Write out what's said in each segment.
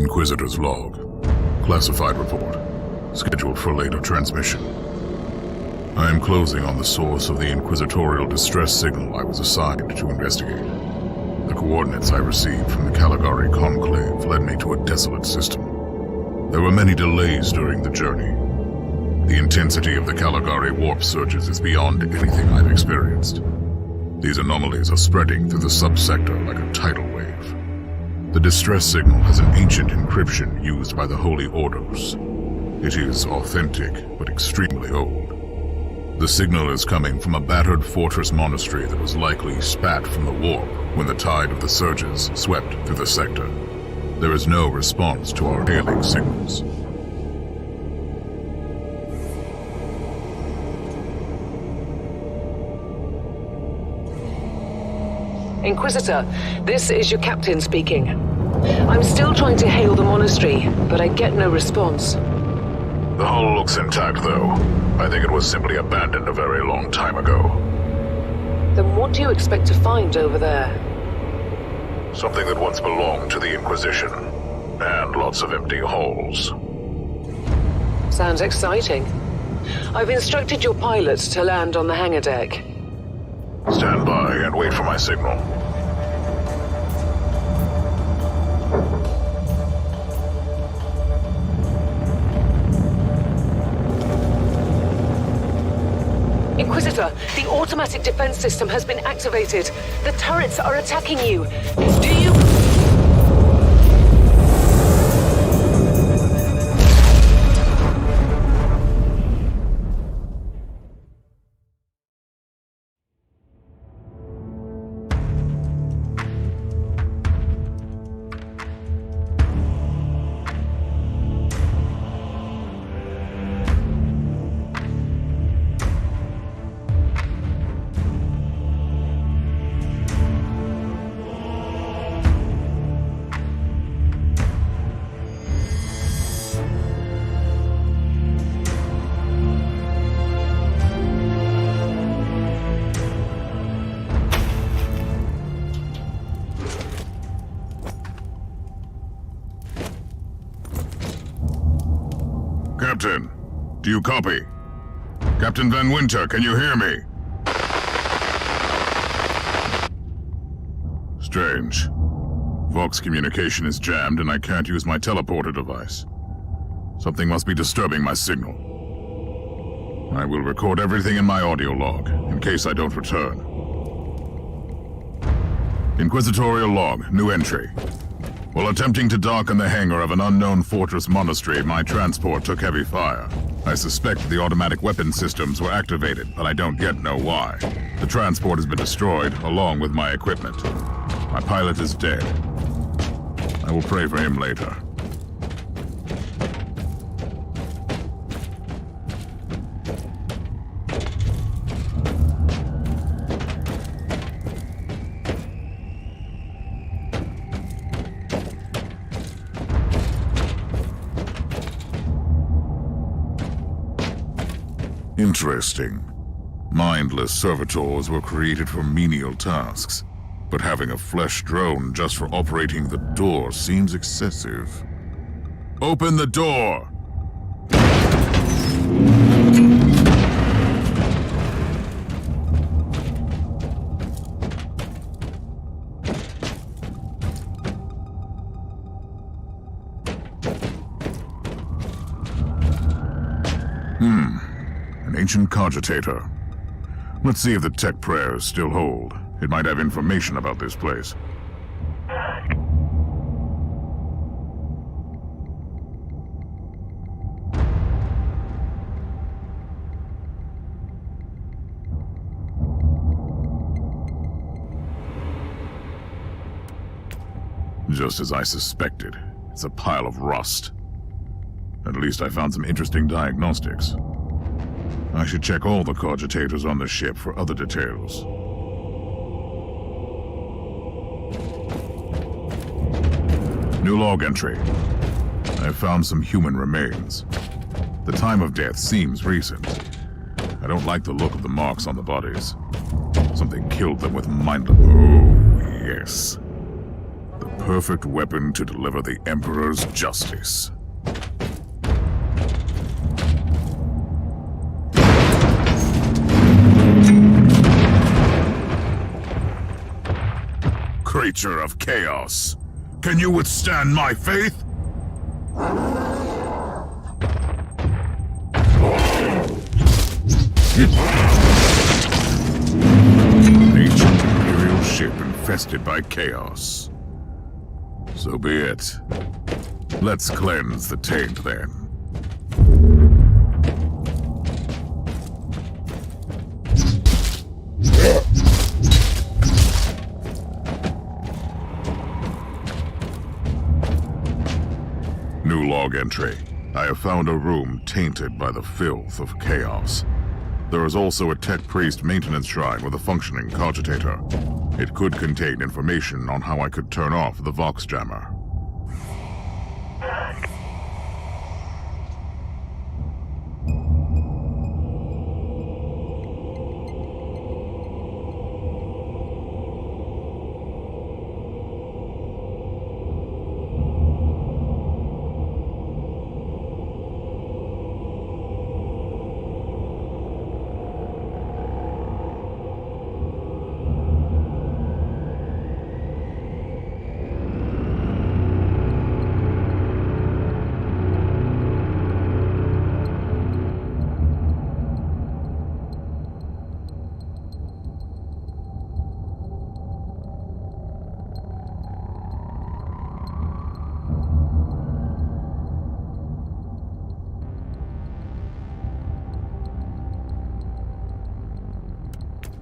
Inquisitor's log. Classified report. Scheduled for later transmission. I am closing on the source of the inquisitorial distress signal I was assigned to investigate. The coordinates I received from the Caligari Conclave led me to a desolate system. There were many delays during the journey. The intensity of the Caligari warp surges is beyond anything I've experienced. These anomalies are spreading through the subsector like a tidal wave. The distress signal has an ancient encryption used by the Holy Orders. It is authentic, but extremely old. The signal is coming from a battered fortress monastery that was likely spat from the warp when the tide of the surges swept through the sector. There is no response to our hailing signals. Inquisitor, this is your captain speaking. I'm still trying to hail the monastery, but I get no response. The hull looks intact, though. I think it was simply abandoned a very long time ago. Then what do you expect to find over there? Something that once belonged to the Inquisition, and lots of empty halls. Sounds exciting. I've instructed your pilots to land on the hangar deck. Stand by and wait for my signal. Inquisitor, the automatic defense system has been activated. The turrets are attacking you. Do you... Captain, do you copy? Captain Van Winter, can you hear me? Strange. Vox communication is jammed and I can't use my teleporter device. Something must be disturbing my signal. I will record everything in my audio log, in case I don't return. Inquisitorial log, new entry. While attempting to dock in the hangar of an unknown fortress monastery, my transport took heavy fire. I suspect the automatic weapon systems were activated, but I don't yet know why. The transport has been destroyed, along with my equipment. My pilot is dead. I will pray for him later. Interesting. Mindless servitors were created for menial tasks, but having a flesh drone just for operating the door seems excessive. Open the door! An ancient cogitator. Let's see if the tech prayers still hold. It might have information about this place. Just as I suspected, it's a pile of rust. At least I found some interesting diagnostics. I should check all the cogitators on the ship for other details. New log entry. I found some human remains. The time of death seems recent. I don't like the look of the marks on the bodies. Something killed them with mindless... Oh, yes. The perfect weapon to deliver the Emperor's justice. Creature of chaos, can you withstand my faith? Ancient Imperial ship infested by chaos. So be it. Let's cleanse the taint then. New log entry. I have found a room tainted by the filth of chaos. There is also a tech priest maintenance shrine with a functioning cogitator. It could contain information on how I could turn off the Vox jammer.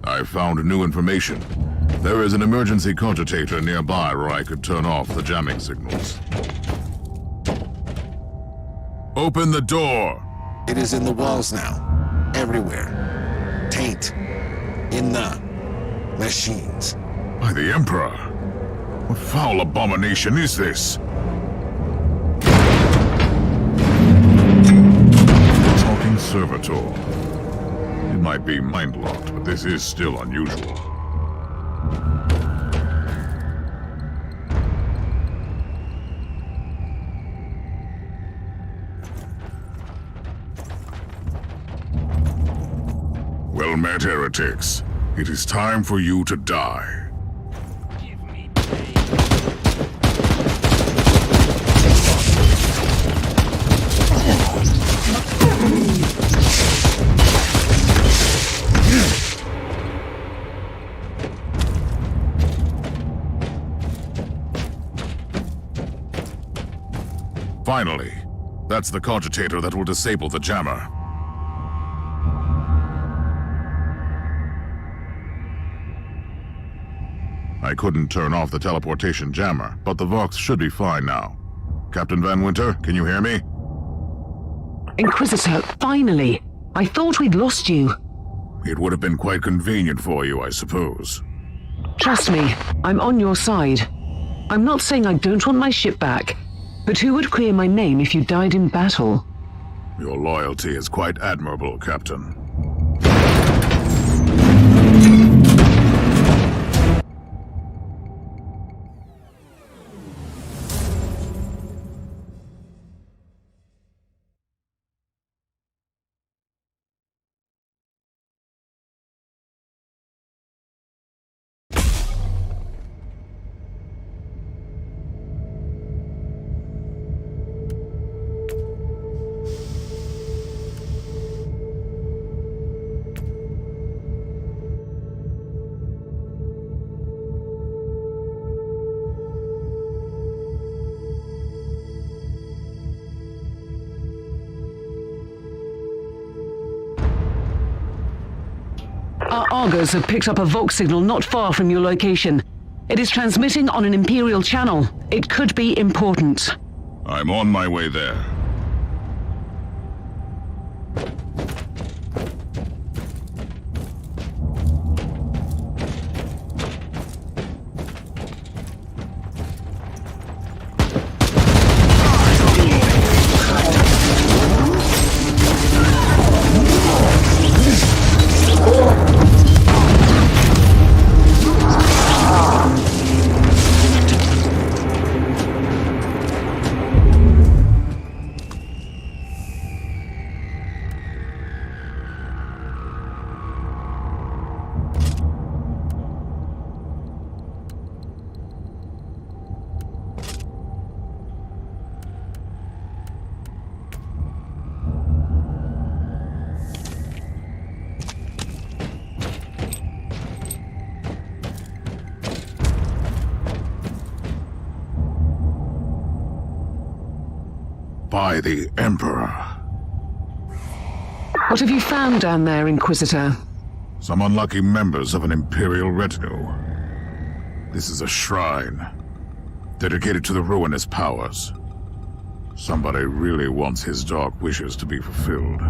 I found new information. There is an emergency cogitator nearby where I could turn off the jamming signals. Open the door! It is in the walls now. Everywhere. Taint. In the machines. By the Emperor! What foul abomination is this? Talking servitor. It might be mind-locked, but this is still unusual. Well met, heretics. It is time for you to die. Finally, that's the cogitator that will disable the jammer. I couldn't turn off the teleportation jammer, but the Vox should be fine now. Captain Van Winter, can you hear me? Inquisitor, finally! I thought we'd lost you. It would have been quite convenient for you, I suppose. Trust me, I'm on your side. I'm not saying I don't want my ship back, but who would clear my name if you died in battle? Your loyalty is quite admirable, Captain. Our Argos have picked up a Vox signal not far from your location. It is transmitting on an Imperial channel. It could be important. I'm on my way there. by the Emperor. What have you found down there, Inquisitor? Some unlucky members of an Imperial retinue. This is a shrine dedicated to the ruinous powers. Somebody really wants his dark wishes to be fulfilled.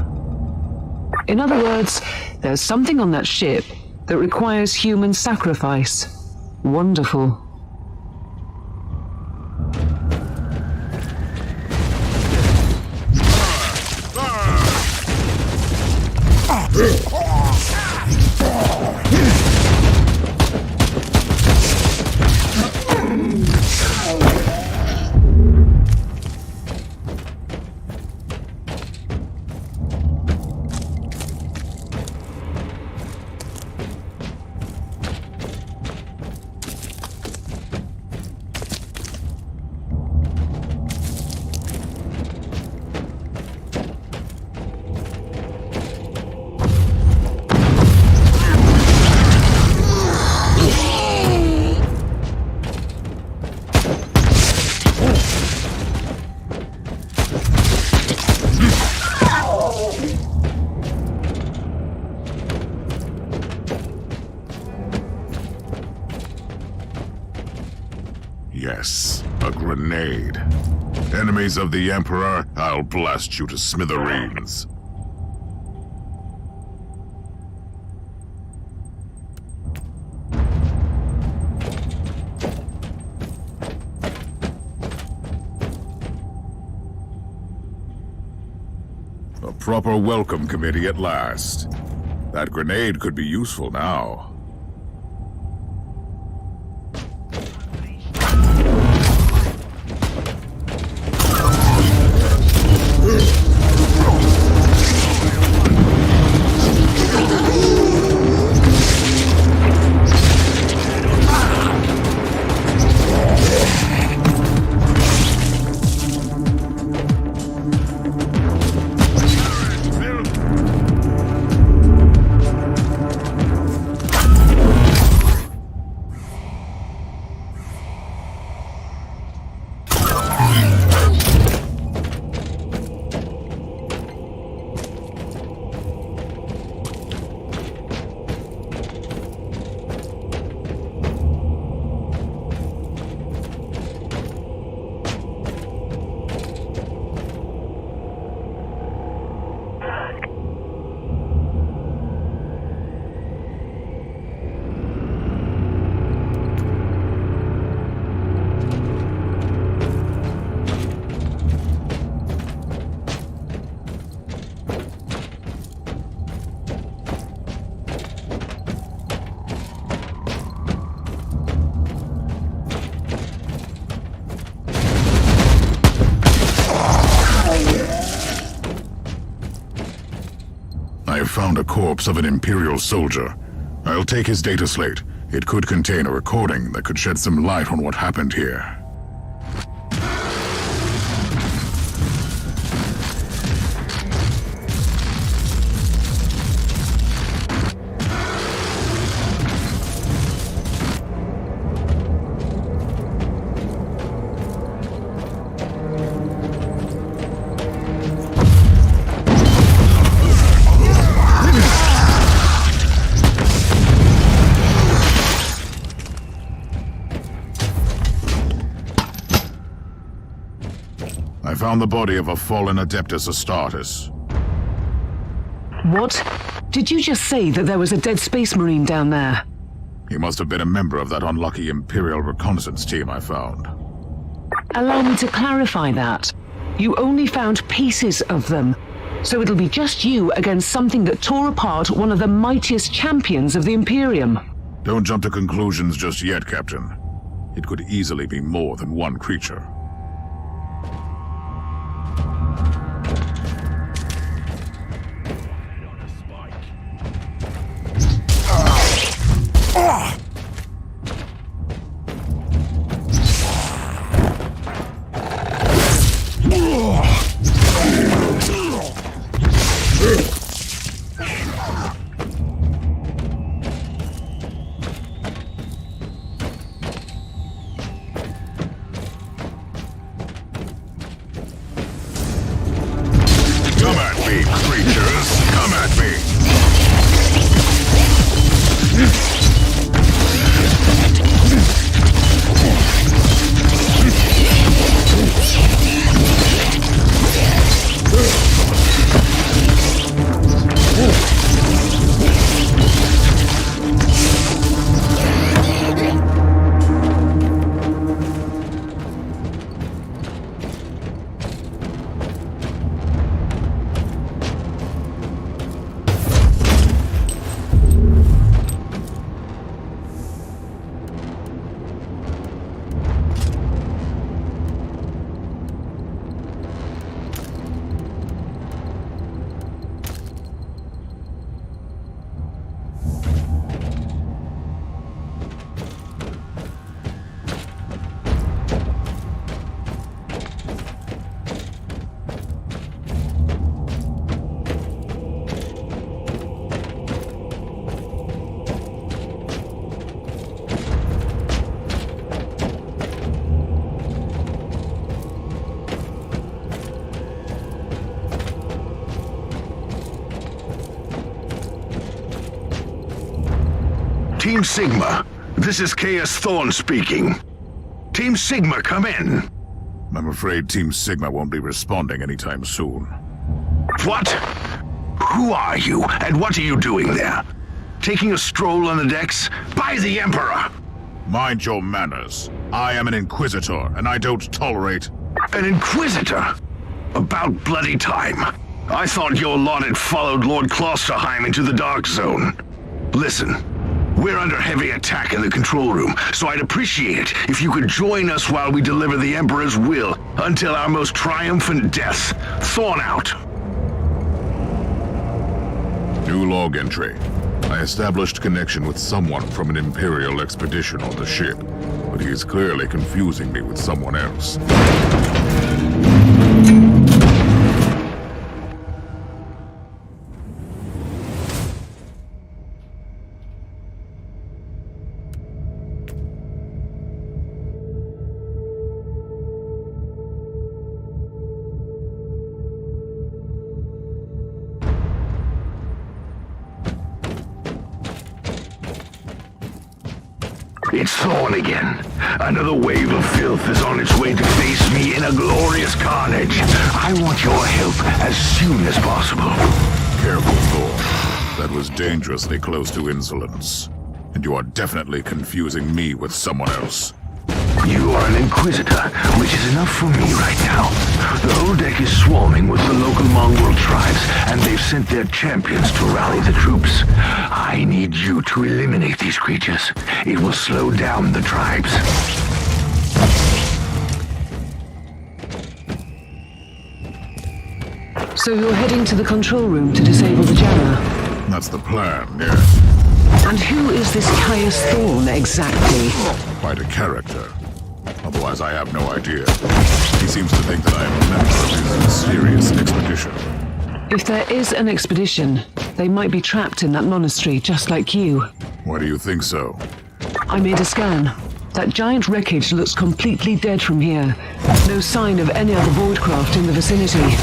In other words, there's something on that ship that requires human sacrifice. Wonderful. Yes, a grenade. Enemies of the Emperor, I'll blast you to smithereens. A proper welcome committee at last. That grenade could be useful now. I have found a corpse of an Imperial soldier. I'll take his data slate. It could contain a recording that could shed some light on what happened here. I found the body of a fallen Adeptus Astartes. What? Did you just say that there was a dead Space Marine down there? He must have been a member of that unlucky Imperial reconnaissance team I found. Allow me to clarify that. You only found pieces of them, so it'll be just you against something that tore apart one of the mightiest champions of the Imperium. Don't jump to conclusions just yet, Captain. It could easily be more than one creature. Come at me! Team Sigma, this is Chaos Thorn speaking. Team Sigma, come in. I'm afraid Team Sigma won't be responding anytime soon. What? Who are you, and what are you doing there? Taking a stroll on the decks? By the Emperor! Mind your manners. I am an Inquisitor, and I don't tolerate... An Inquisitor? About bloody time. I thought your lot had followed Lord Klosterheim into the Dark Zone. Listen, we're under heavy attack in the control room, so I'd appreciate it if you could join us while we deliver the Emperor's will until our most triumphant death. Thorn out. New log entry. I established connection with someone from an Imperial expedition on the ship, but he is clearly confusing me with someone else. It's Thorn again. Another wave of filth is on its way to face me in a glorious carnage. I want your help as soon as possible. Careful, Thor. That was dangerously close to insolence. And you are definitely confusing me with someone else. You are an Inquisitor, which is enough for me right now. The whole deck is swarming with the local mongrel tribes, and they've sent their champions to rally the troops. I need you to eliminate these creatures. It will slow down the tribes. So you're heading to the control room to disable the jammer? That's the plan, yes. And who is this Caius Thorn exactly? Quite a character. Otherwise, I have no idea. He seems to think that I am a member of his mysterious expedition. If there is an expedition, they might be trapped in that monastery just like you. Why do you think so? I made a scan. That giant wreckage looks completely dead from here. No sign of any other boardcraft in the vicinity.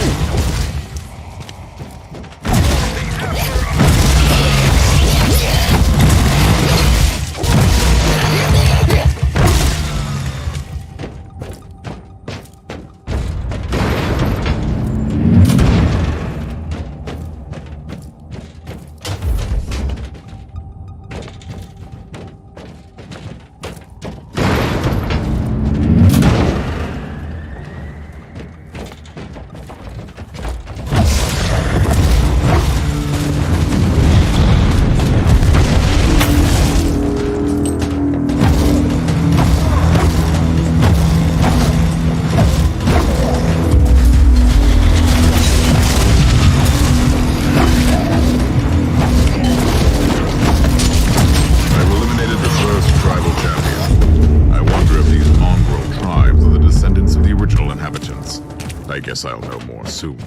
I guess I'll know more soon.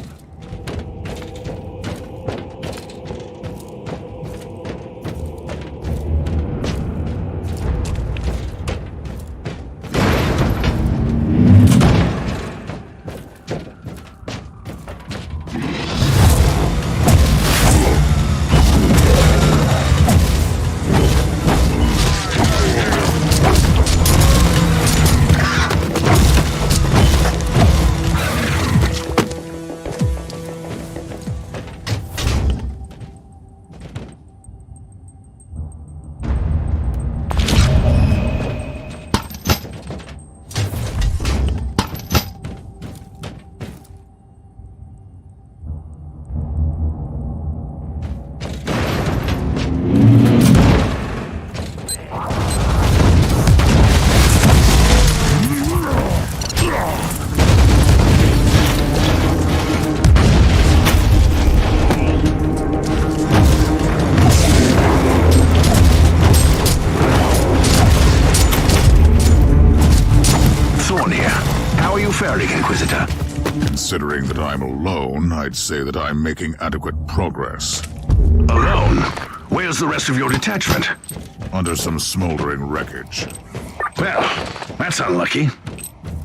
that I'm alone, I'd say that I'm making adequate progress. Alone? Where's the rest of your detachment? Under some smoldering wreckage. Well, that's unlucky.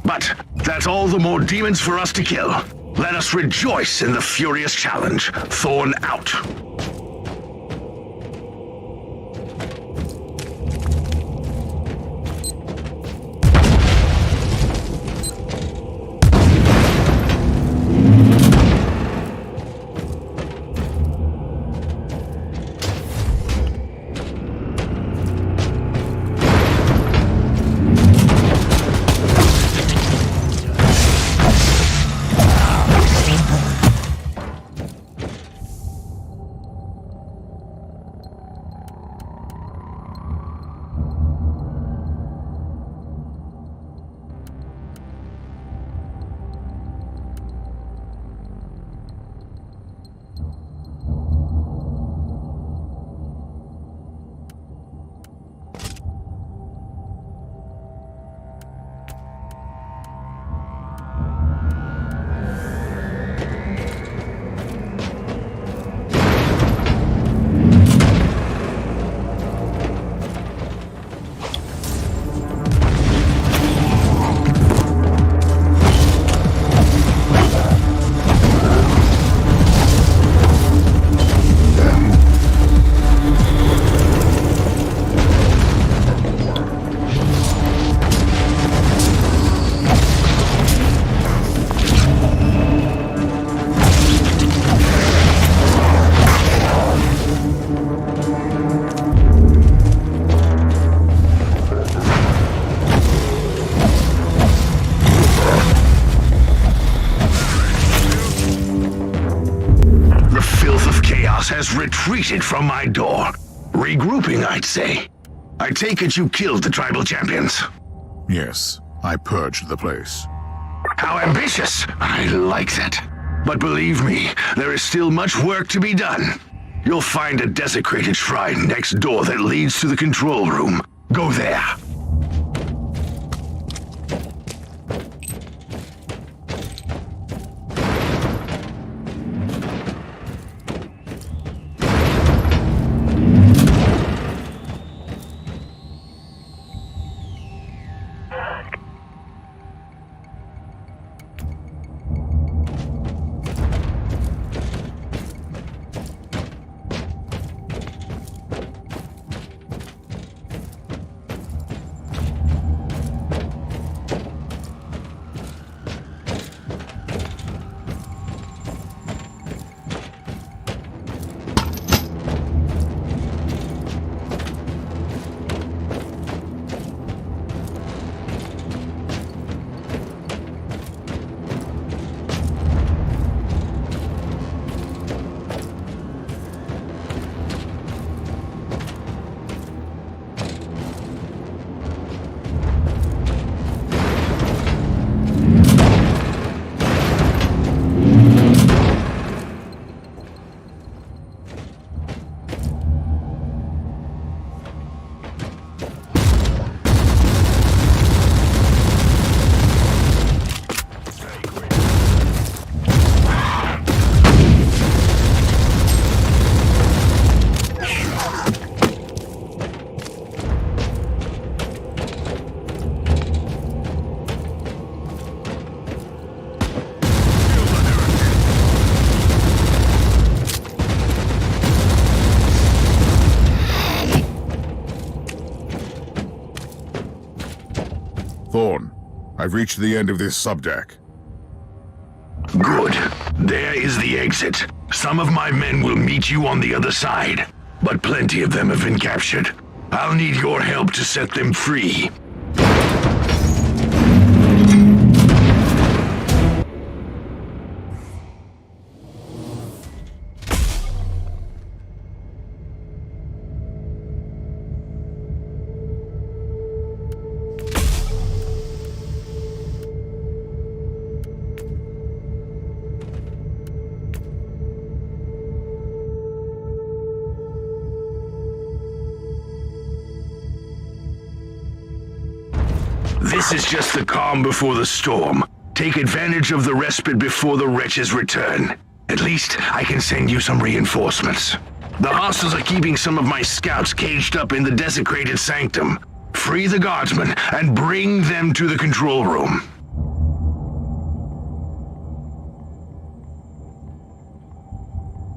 But that's all the more demons for us to kill. Let us rejoice in the furious challenge. Thorn out. Has retreated from my door. Regrouping, I'd say. I take it you killed the tribal champions. Yes, I purged the place. How ambitious! I like that. But believe me, there is still much work to be done. You'll find a desecrated shrine next door that leads to the control room. Go there. Thorn, I've reached the end of this subdeck. Good. There is the exit. Some of my men will meet you on the other side, but plenty of them have been captured. I'll need your help to set them free. This is just the calm before the storm. Take advantage of the respite before the wretches return. At least I can send you some reinforcements. The hostiles are keeping some of my scouts caged up in the desecrated sanctum. Free the guardsmen and bring them to the control room.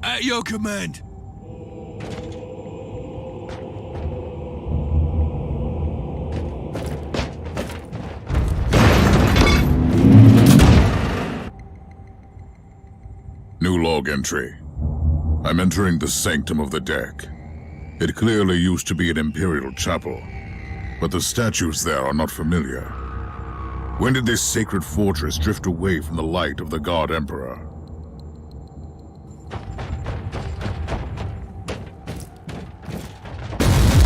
At your command. New log entry. I'm entering the sanctum of the deck. It clearly used to be an imperial chapel, but the statues there are not familiar. When did this sacred fortress drift away from the light of the God Emperor?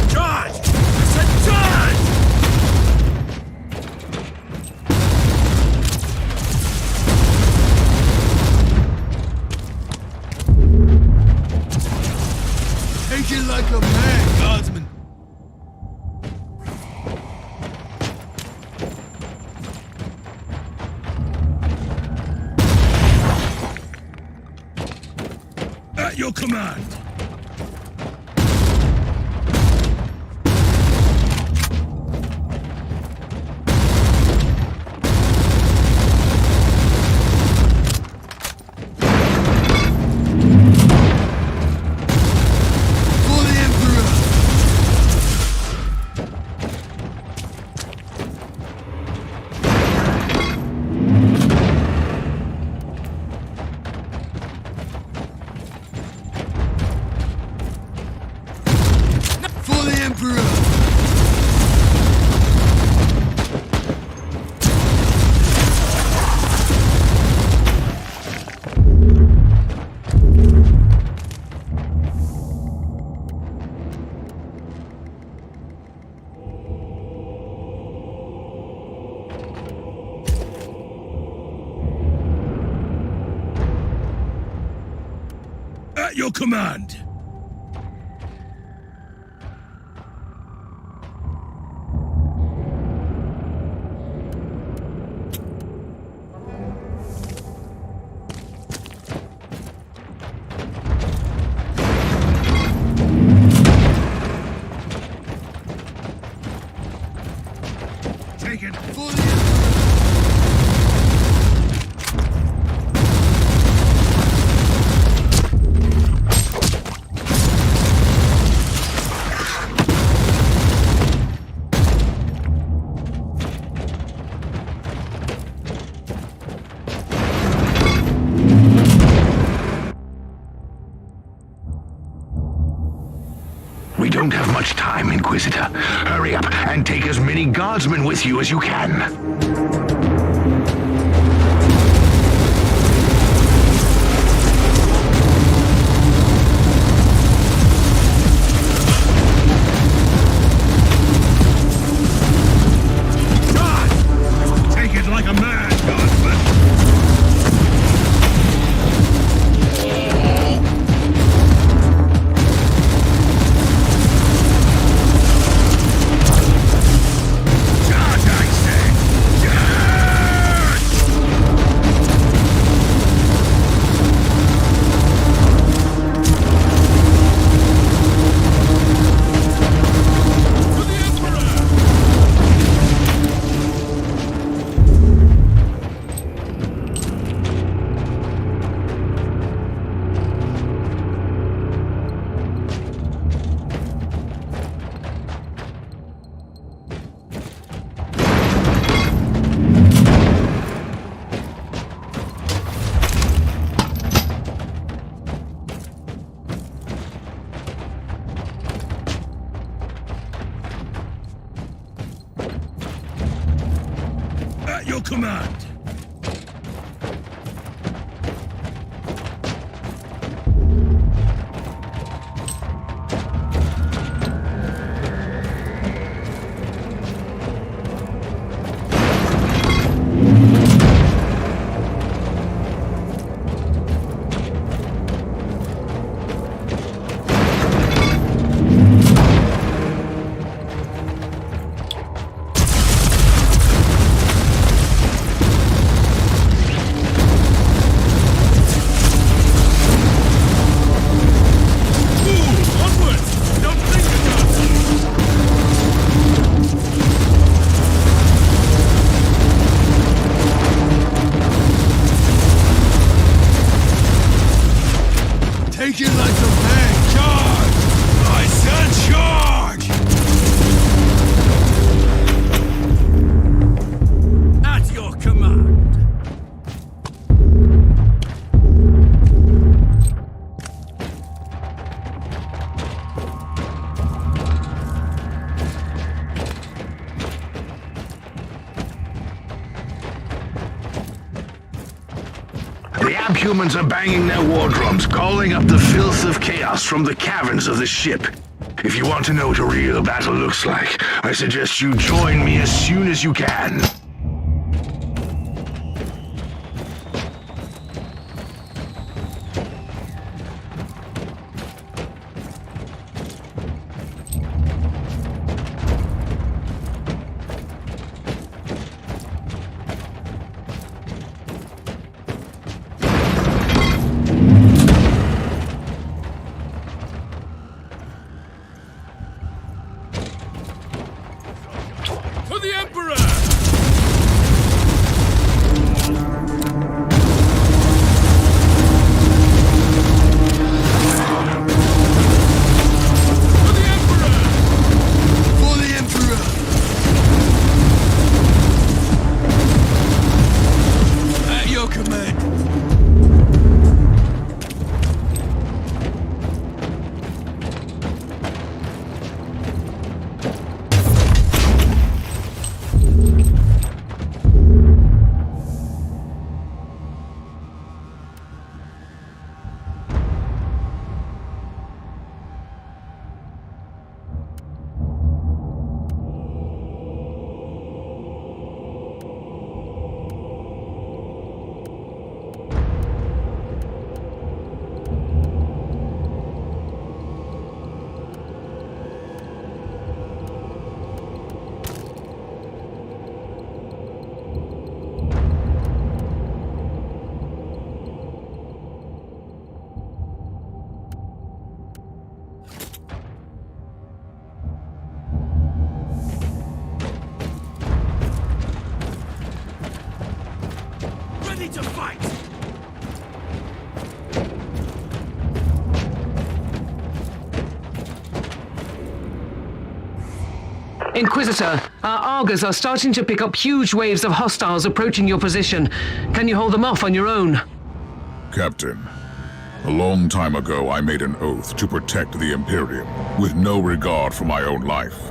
Charge! I said charge! Take it like a man, guardsman. At your command. For the Emperor. For the Emperor. At your command. Take it for the Emperor. We don't have much time, Inquisitor. Hurry up and take as many guardsmen with you as you can. Charge! Take it like a man, guardsman. Charge, I say! Charge! For the Emperor! At your command. Take it like a man! Charge! I said charge! At your command! The abhumans are banging their war drums, calling up the filth of chaos from the caverns of the ship. If you want to know what a real battle looks like, I suggest you join me as soon as you can. For the Emperor! For the Emperor! For the Emperor! At your command! Ready to fight! Inquisitor, our Argers are starting to pick up huge waves of hostiles approaching your position. Can you hold them off on your own? Captain, a long time ago I made an oath to protect the Imperium, with no regard for my own life.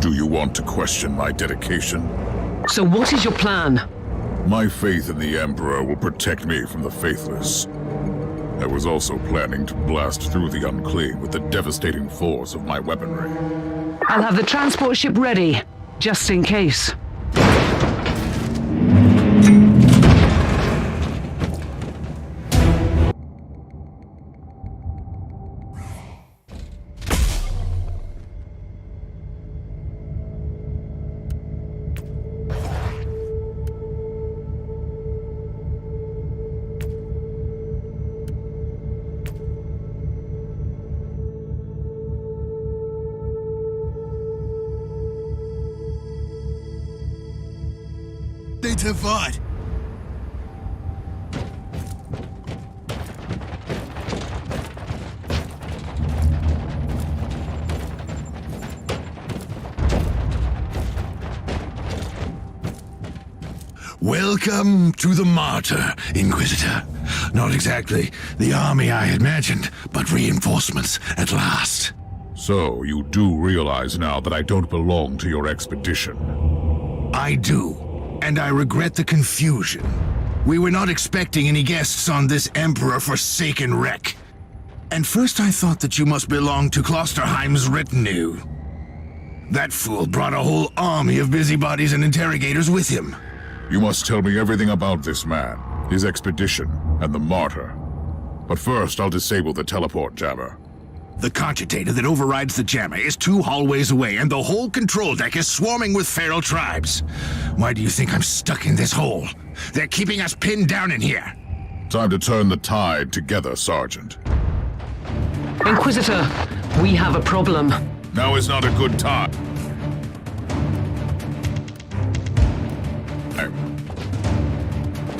Do you want to question my dedication? So what is your plan? My faith in the Emperor will protect me from the faithless. I was also planning to blast through the unclean with the devastating force of my weaponry. I'll have the transport ship ready, just in case. Need to fight! Welcome to the Martyr, Inquisitor. Not exactly the army I had imagined, but reinforcements at last. So, you do realize now that I don't belong to your expedition. I do, and I regret the confusion. We were not expecting any guests on this Emperor-forsaken wreck. And first I thought that you must belong to Klosterheim's retinue. That fool brought a whole army of busybodies and interrogators with him. You must tell me everything about this man, his expedition, and the Martyr. But first, I'll disable the teleport jammer. The cogitator that overrides the jammer is 2 hallways away, and the whole control deck is swarming with feral tribes. Why do you think I'm stuck in this hole? They're keeping us pinned down in here. Time to turn the tide together, Sergeant. Inquisitor, we have a problem. Now is not a good time.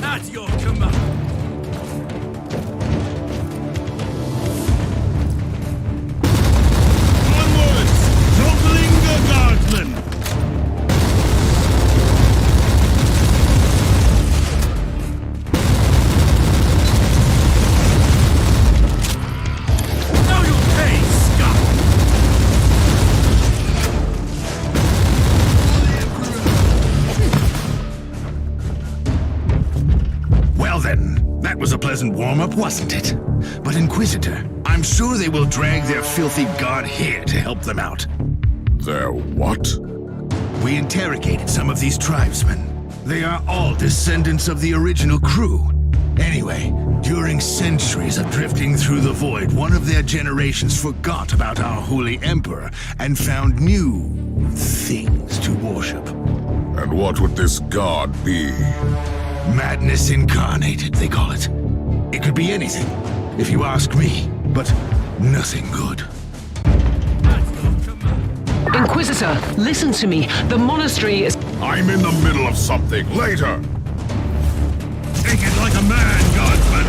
At your command. pleasant warm-up, wasn't it? But Inquisitor, I'm sure they will drag their filthy god here to help them out. Their what? We interrogated some of these tribesmen. They are all descendants of the original crew. Anyway, during centuries of drifting through the void, one of their generations forgot about our holy emperor and found new things to worship. And what would this god be? Madness incarnated, they call it. It could be anything, if you ask me, but nothing good. Inquisitor, listen to me. The monastery is... I'm in the middle of something. Later! Take it like a man, Guardsman!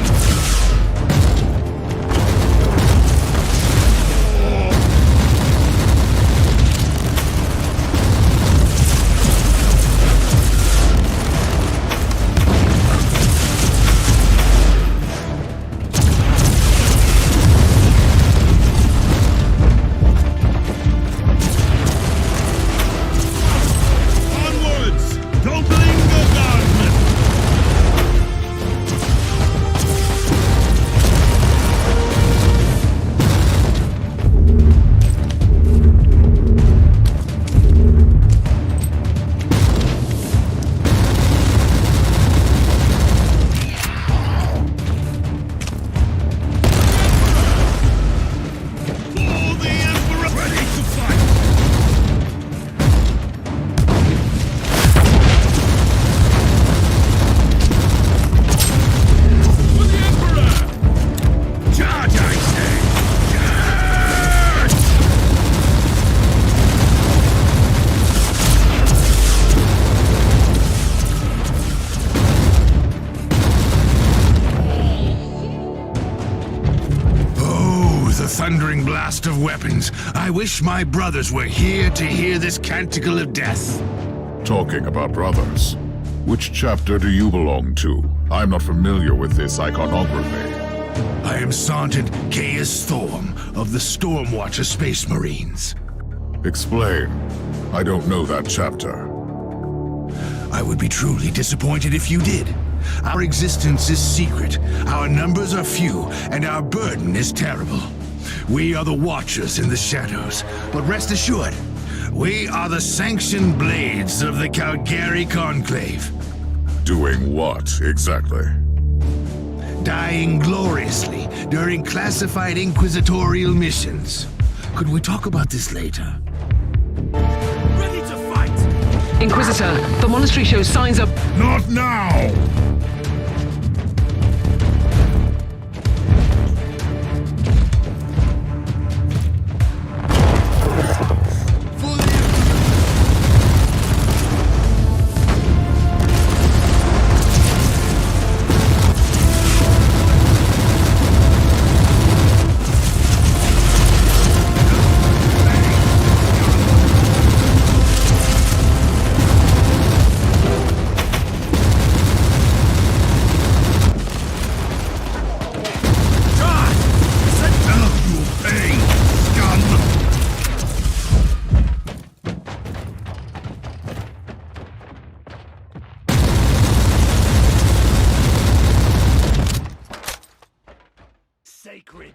Thundering blast of weapons. I wish my brothers were here to hear this canticle of death. Talking about brothers, which chapter do you belong to? I'm not familiar with this iconography. I am Sergeant Caius Thorm of the Stormwatcher Space Marines. Explain. I don't know that chapter. I would be truly disappointed if you did. Our existence is secret, our numbers are few, and our burden is terrible. We are the Watchers in the shadows, but rest assured, we are the sanctioned blades of the Calgary Conclave. Doing what, exactly? Dying gloriously during classified inquisitorial missions. Could we talk about this later? Ready to fight! Inquisitor, the monastery shows signs of... Not now! Sacred.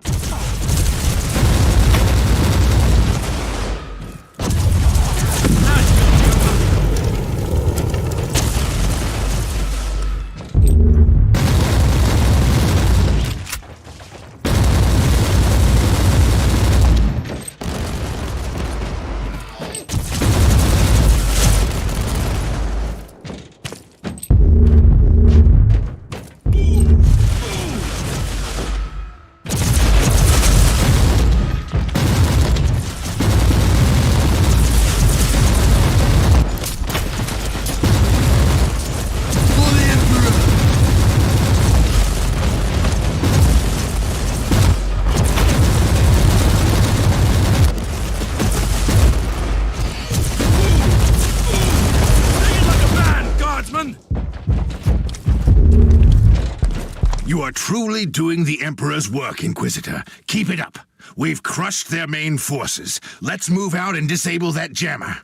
You are truly doing the Emperor's work, Inquisitor. Keep it up. We've crushed their main forces. Let's move out and disable that jammer.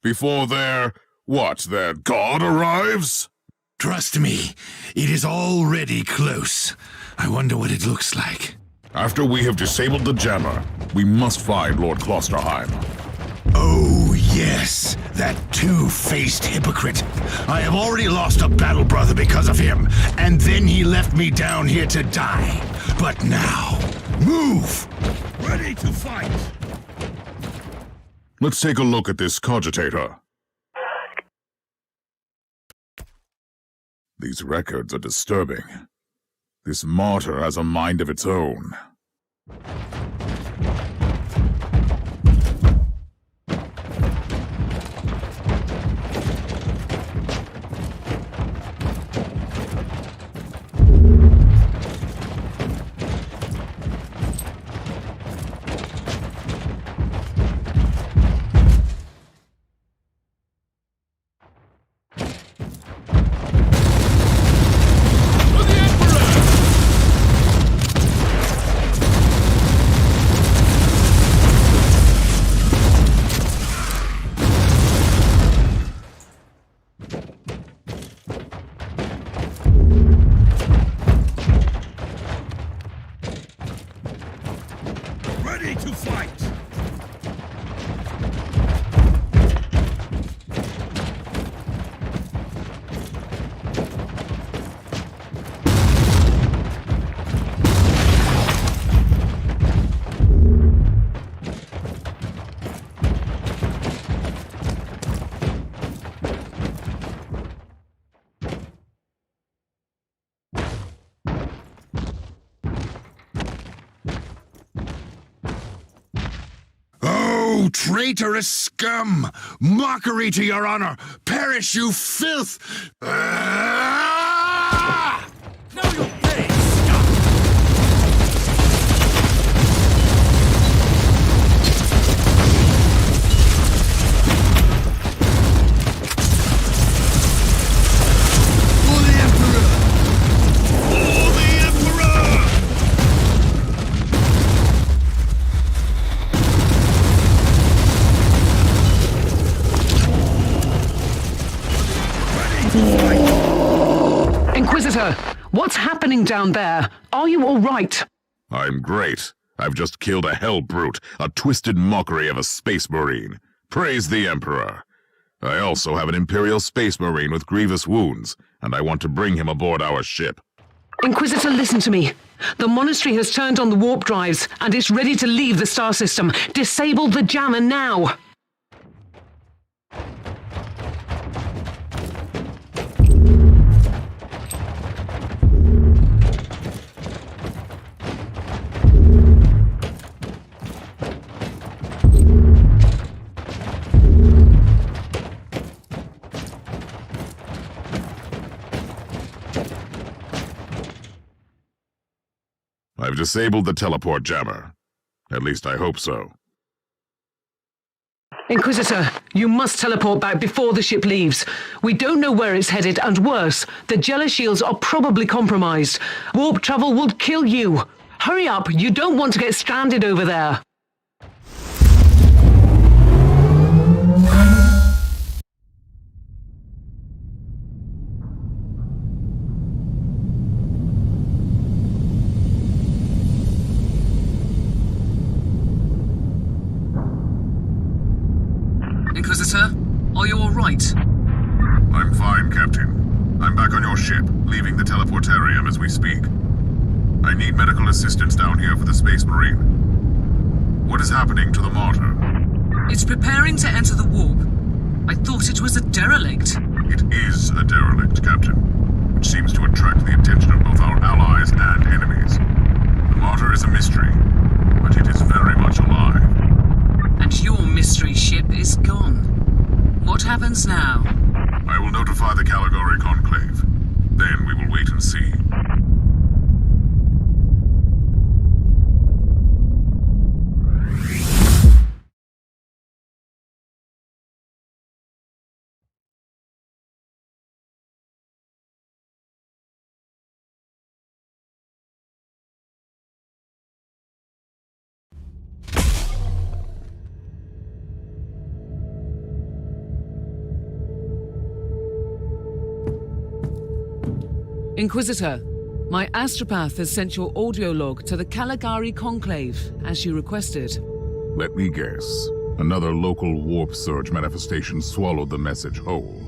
Before their god arrives? Trust me, it is already close. I wonder what it looks like. After we have disabled the jammer, we must find Lord Klosterheim. Oh, yes, that two-faced hypocrite. I have already lost a battle brother because of him, and then he left me down here to die. But now, move! Ready to fight! Let's take a look at this cogitator. These records are disturbing. This martyr has a mind of its own. Ready to fight! Oh, traitorous scum! Mockery to your honor! Perish, you filth! Ah! Now you're paying, scum! For the Emperor! For the Emperor! Inquisitor, what's happening down there? Are you all right? I'm great. I've just killed a hell brute, a twisted mockery of a space marine. Praise the Emperor. I also have an Imperial space marine with grievous wounds, and I want to bring him aboard our ship. Inquisitor, listen to me. The monastery has turned on the warp drives, and it's ready to leave the star system. Disable the jammer now! I've disabled the teleport jammer. At least I hope so. Inquisitor, you must teleport back before the ship leaves. We don't know where it's headed, and worse, the Jella shields are probably compromised. Warp travel would kill you. Hurry up, you don't want to get stranded over there. Inquisitor, are you all right? I'm fine, Captain. I'm back on your ship, leaving the teleportarium as we speak. I need medical assistance down here for the Space Marine. What is happening to the Martyr? It's preparing to enter the warp. I thought it was a derelict. It is a derelict, Captain, which seems to attract the attention of both our allies and enemies. The Martyr is a mystery, but it is very much alive. And your mystery ship is gone. What happens now? I will notify the Caligari Conclave. Then we will wait and see. Inquisitor, my astropath has sent your audio log to the Caligari Conclave, as you requested. Let me guess. Another local warp surge manifestation swallowed the message whole.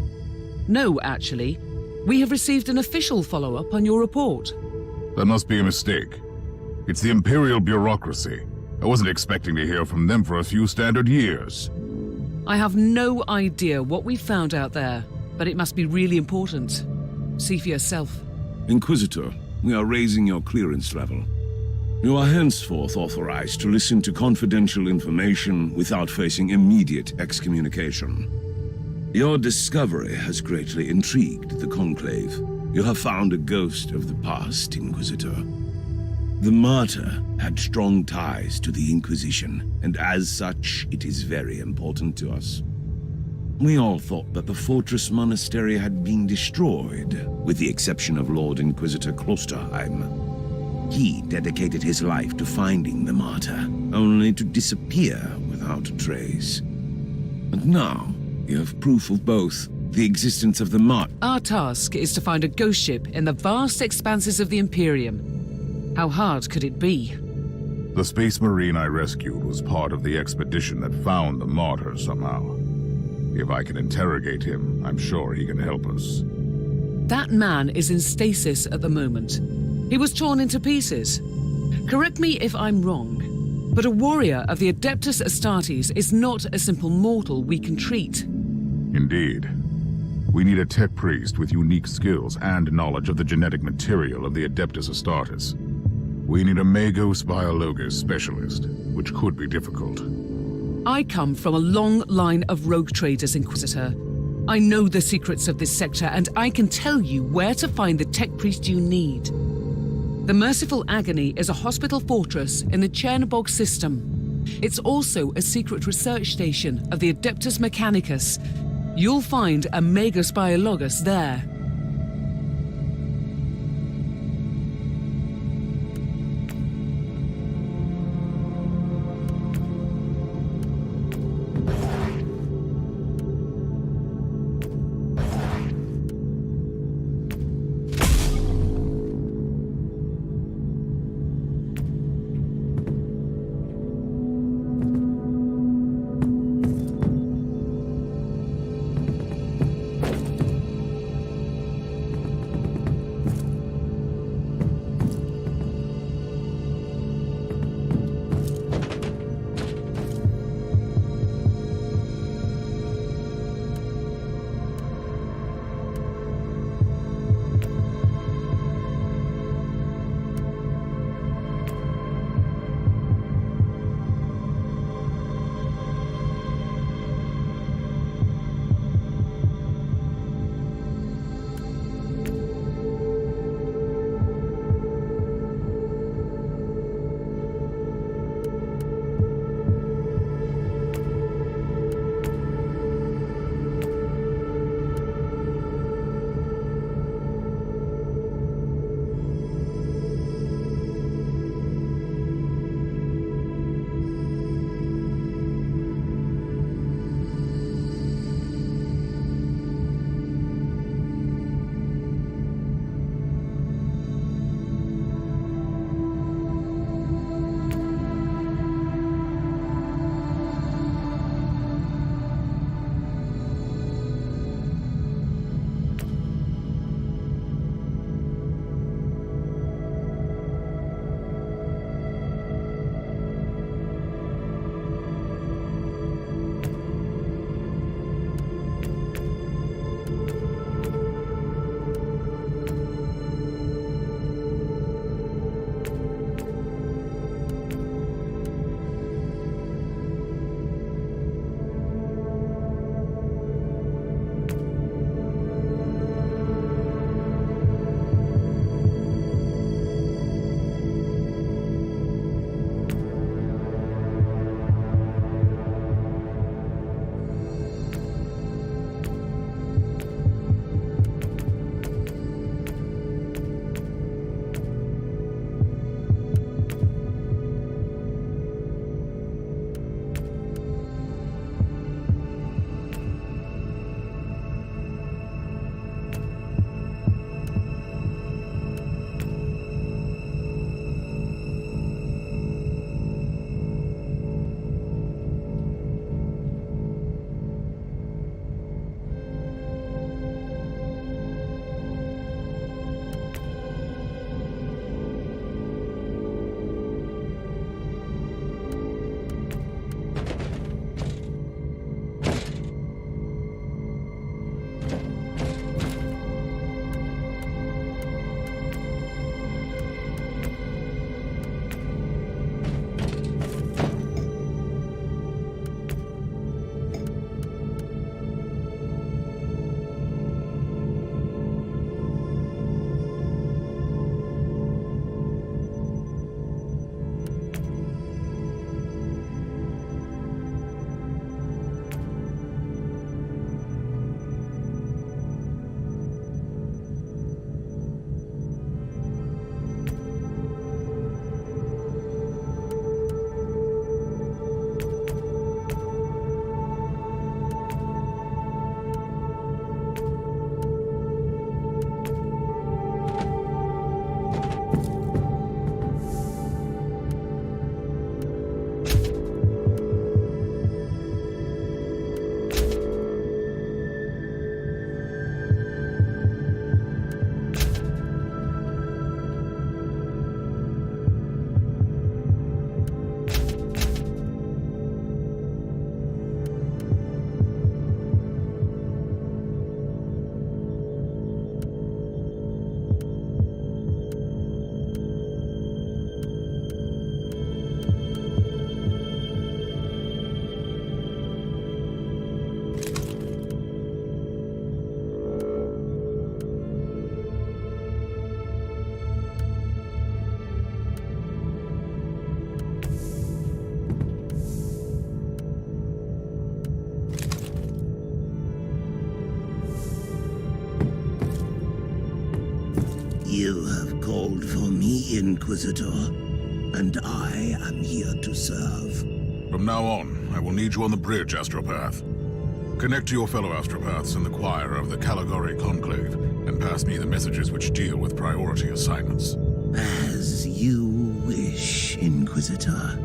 No, actually. We have received an official follow-up on your report. That must be a mistake. It's the Imperial bureaucracy. I wasn't expecting to hear from them for a few standard years. I have no idea what we found out there, but it must be really important. See for yourself. Inquisitor, we are raising your clearance level. You are henceforth authorized to listen to confidential information without facing immediate excommunication. Your discovery has greatly intrigued the Conclave. You have found a ghost of the past, Inquisitor. The Martyr had strong ties to the Inquisition, and as such, it is very important to us. We all thought that the Fortress Monastery had been destroyed, with the exception of Lord Inquisitor Klosterheim. He dedicated his life to finding the Martyr, only to disappear without a trace. And now, you have proof of both the existence of the Martyr. Our task is to find a ghost ship in the vast expanses of the Imperium. How hard could it be? The Space Marine I rescued was part of the expedition that found the Martyr somehow. If I can interrogate him, I'm sure he can help us. That man is in stasis at the moment. He was torn into pieces. Correct me if I'm wrong, but a warrior of the Adeptus Astartes is not a simple mortal we can treat. Indeed. We need a tech priest with unique skills and knowledge of the genetic material of the Adeptus Astartes. We need a Magos Biologos specialist, which could be difficult. I come from a long line of rogue traders, Inquisitor. I know the secrets of this sector, and I can tell you where to find the tech priest you need. The Merciful Agony is a hospital fortress in the Chernobog system. It's also a secret research station of the Adeptus Mechanicus. You'll find a Magos Biologos there. the Inquisitor, and I am here to serve. From now on, I will need you on the bridge, Astropath. Connect to your fellow Astropaths in the choir of the Caligari Conclave, and pass me the messages which deal with priority assignments. As you wish, Inquisitor.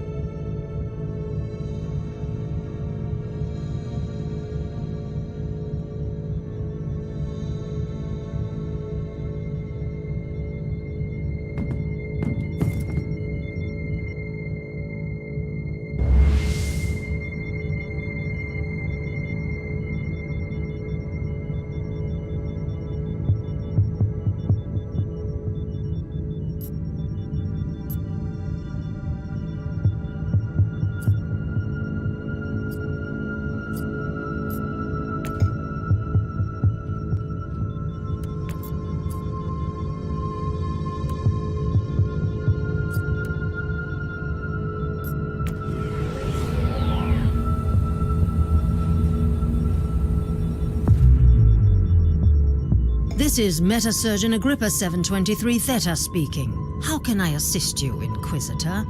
This is Metasurgeon Agrippa 723 Theta speaking. How can I assist you, Inquisitor?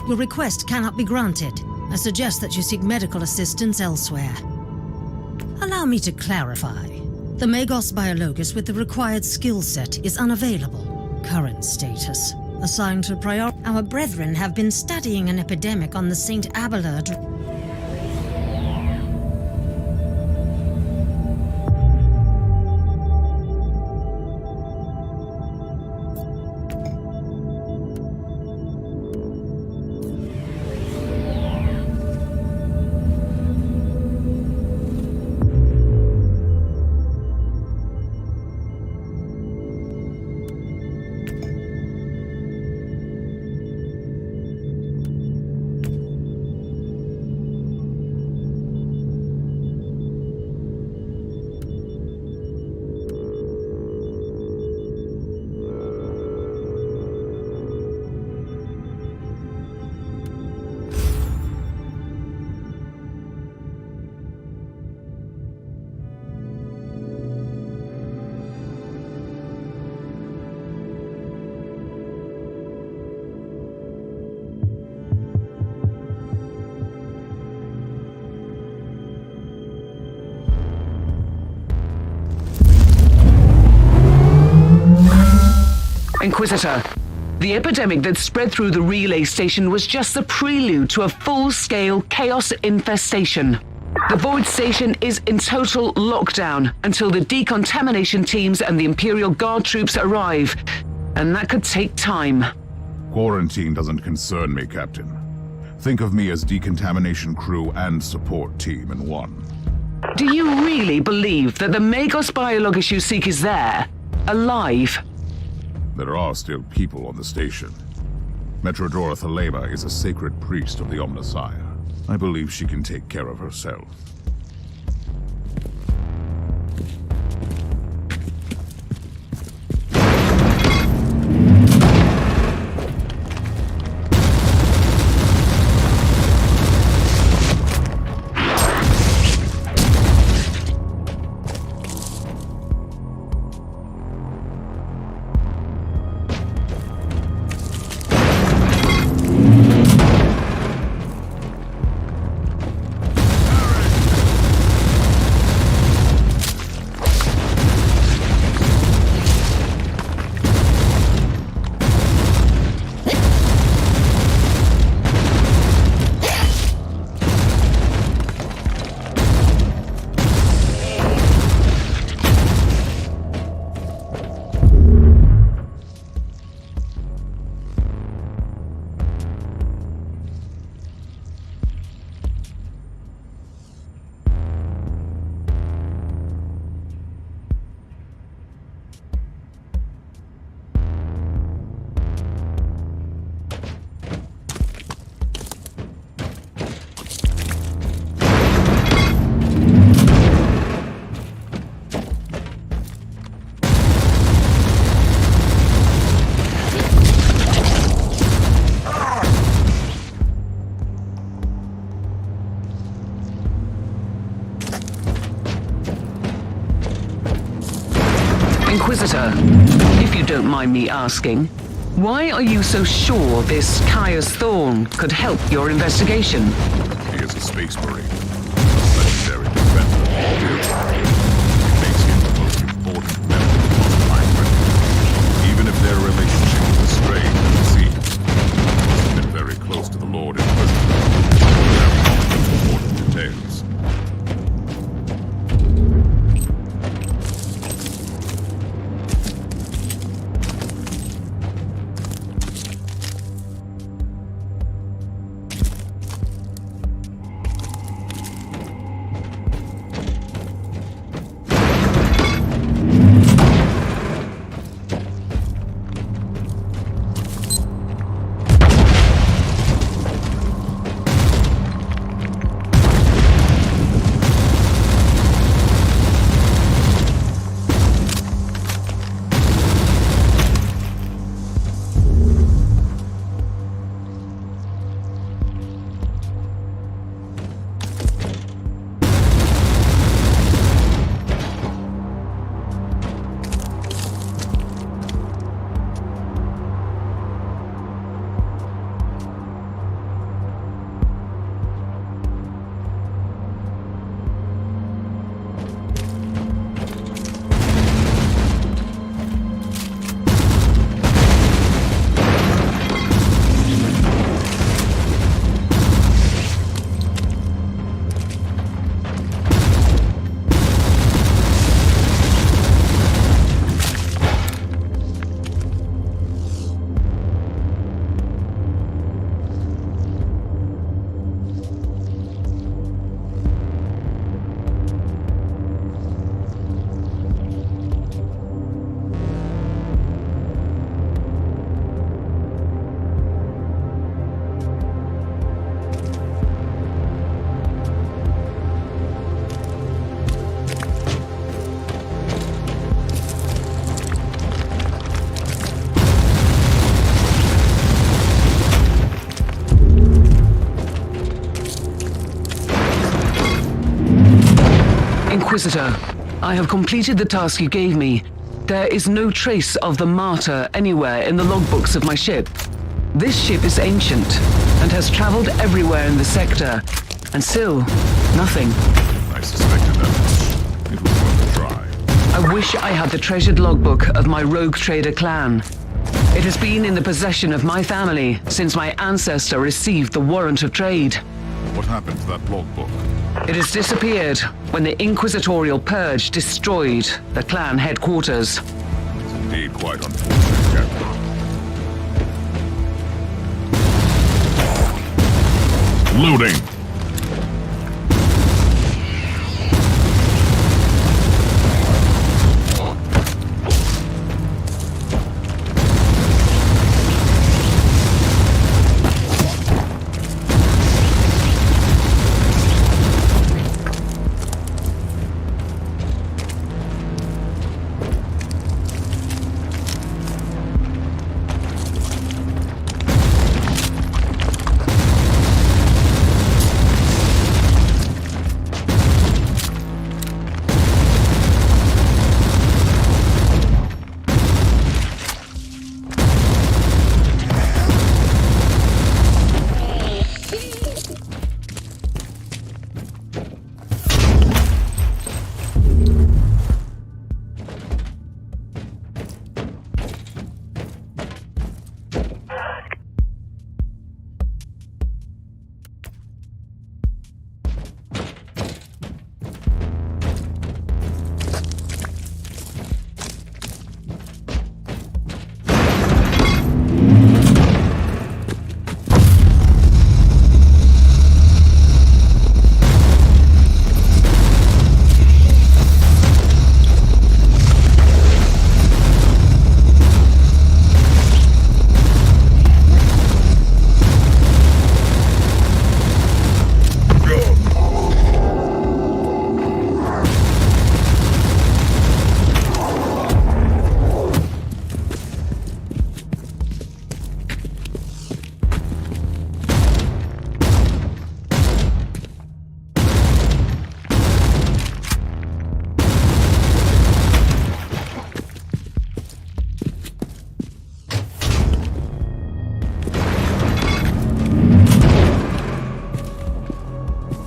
Your request cannot be granted. I suggest that you seek medical assistance elsewhere. Allow me to clarify. The Magos Biologus with the required skill set is unavailable. Current status. Assigned to priority. Our brethren have been studying an epidemic on the St. Abelard. Inquisitor, the epidemic that spread through the relay station was just the prelude to a full-scale chaos infestation. The Void Station is in total lockdown until the decontamination teams and the Imperial Guard troops arrive, and that could take time. Quarantine doesn't concern me, Captain. Think of me as decontamination crew and support team in one. Do you really believe that the Magos Biologus you seek is there, alive? There are still people on the station. Metrodora Thelema is a sacred priest of the Omnissiah. I believe she can take care of herself. Inquisitor, if you don't mind me asking, Why are you so sure this Caius Thorn could help your investigation? He is a space marine, a legendary defender of all the Earth. It makes him the most important member of the Mind. Even if their relationship is strained at the seams, he has been very close to the Lord Inquisitor. Very important details. Inquisitor, I have completed the task you gave me. There is no trace of the Martyr anywhere in the logbooks of my ship. This ship is ancient and has traveled everywhere in the sector, and still, nothing. I suspected that much. It was worth a try. I wish I had the treasured logbook of my rogue trader clan. It has been in the possession of my family since my ancestor received the warrant of trade. What happened to that logbook? It has disappeared when the Inquisitorial Purge destroyed the clan headquarters. It's indeed quite unfortunate, Captain. Looting!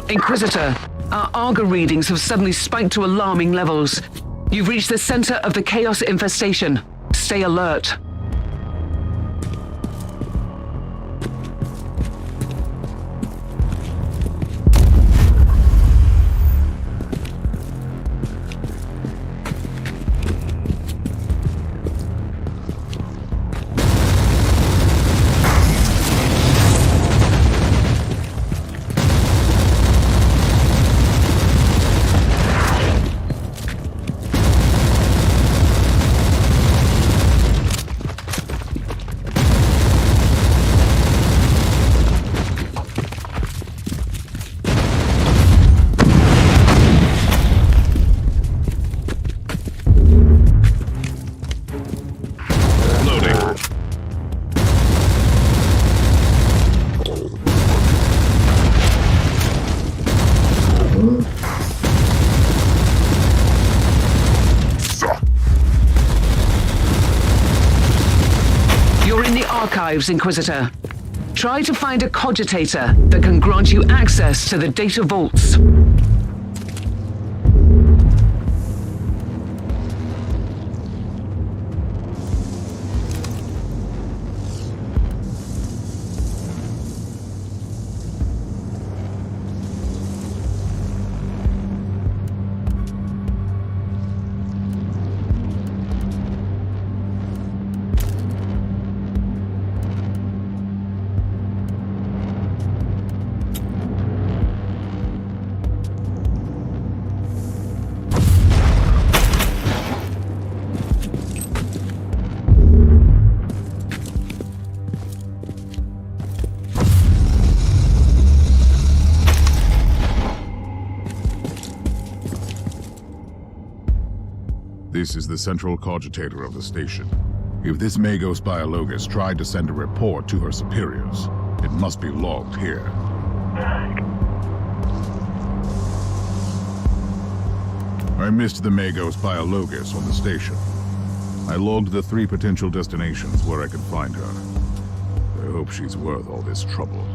Inquisitor, our Arga readings have suddenly spiked to alarming levels. You've reached the center of the Chaos infestation. Stay alert. Archives, Inquisitor. Try to find a cogitator that can grant you access to the data vaults. This is the central cogitator of the station. If this Magos Biologus tried to send a report to her superiors, it must be logged here. I missed the Magos Biologus on the station. I logged the 3 potential destinations where I could find her. I hope she's worth all this trouble.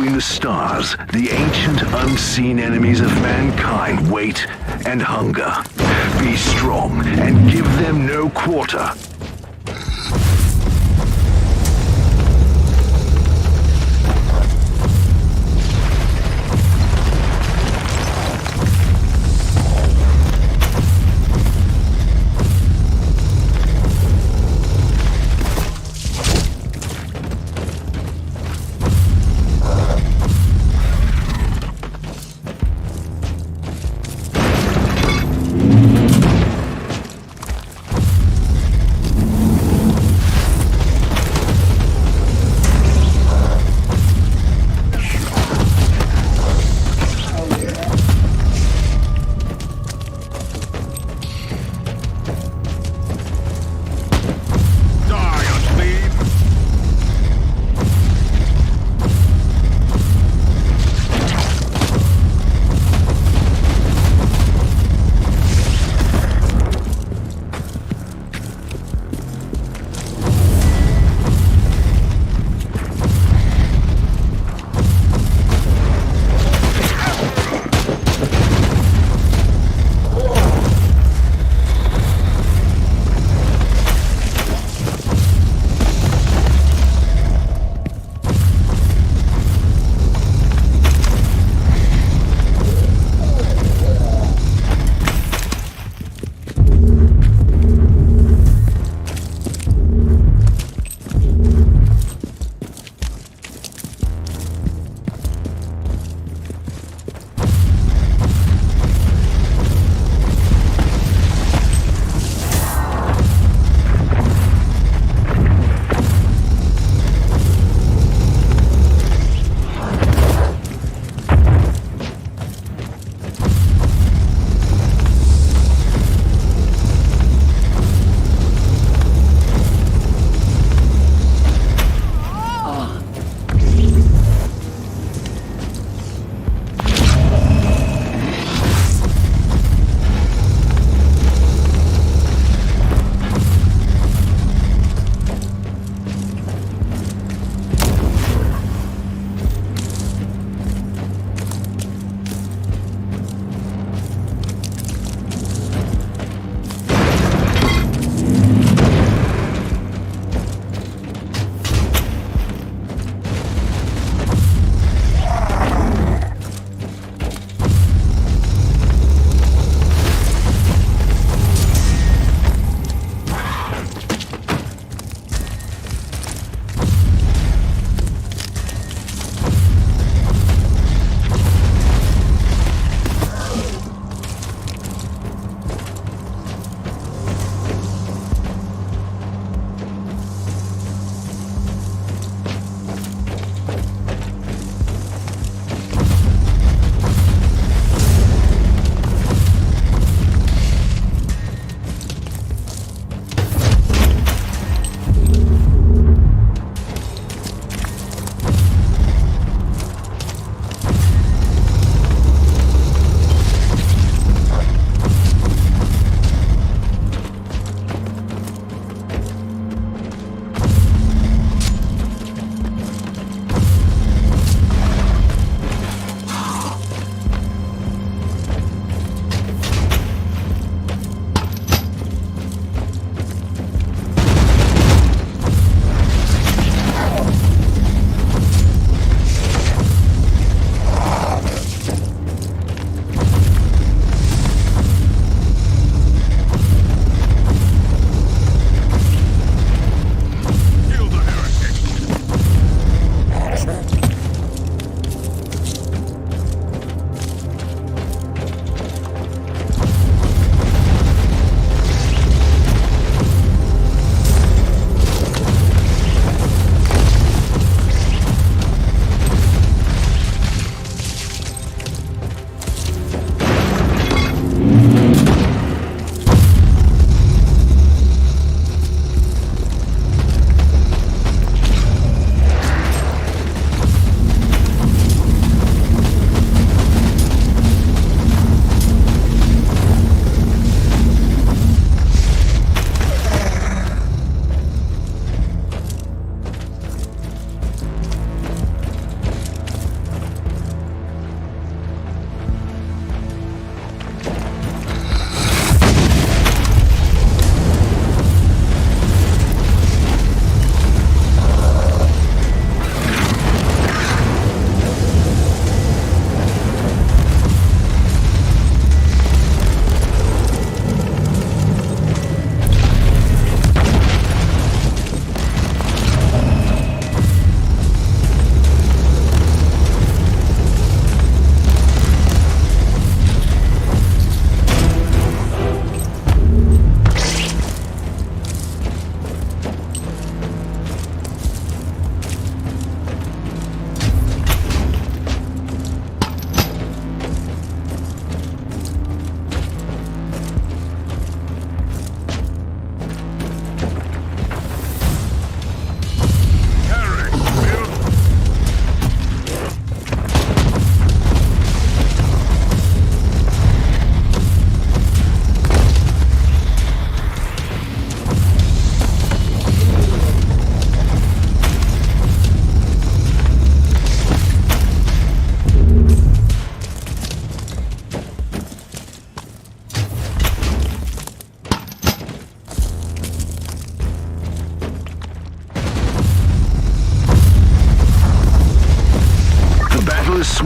The stars, the ancient unseen enemies of mankind wait and hunger. Be strong and give them no quarter.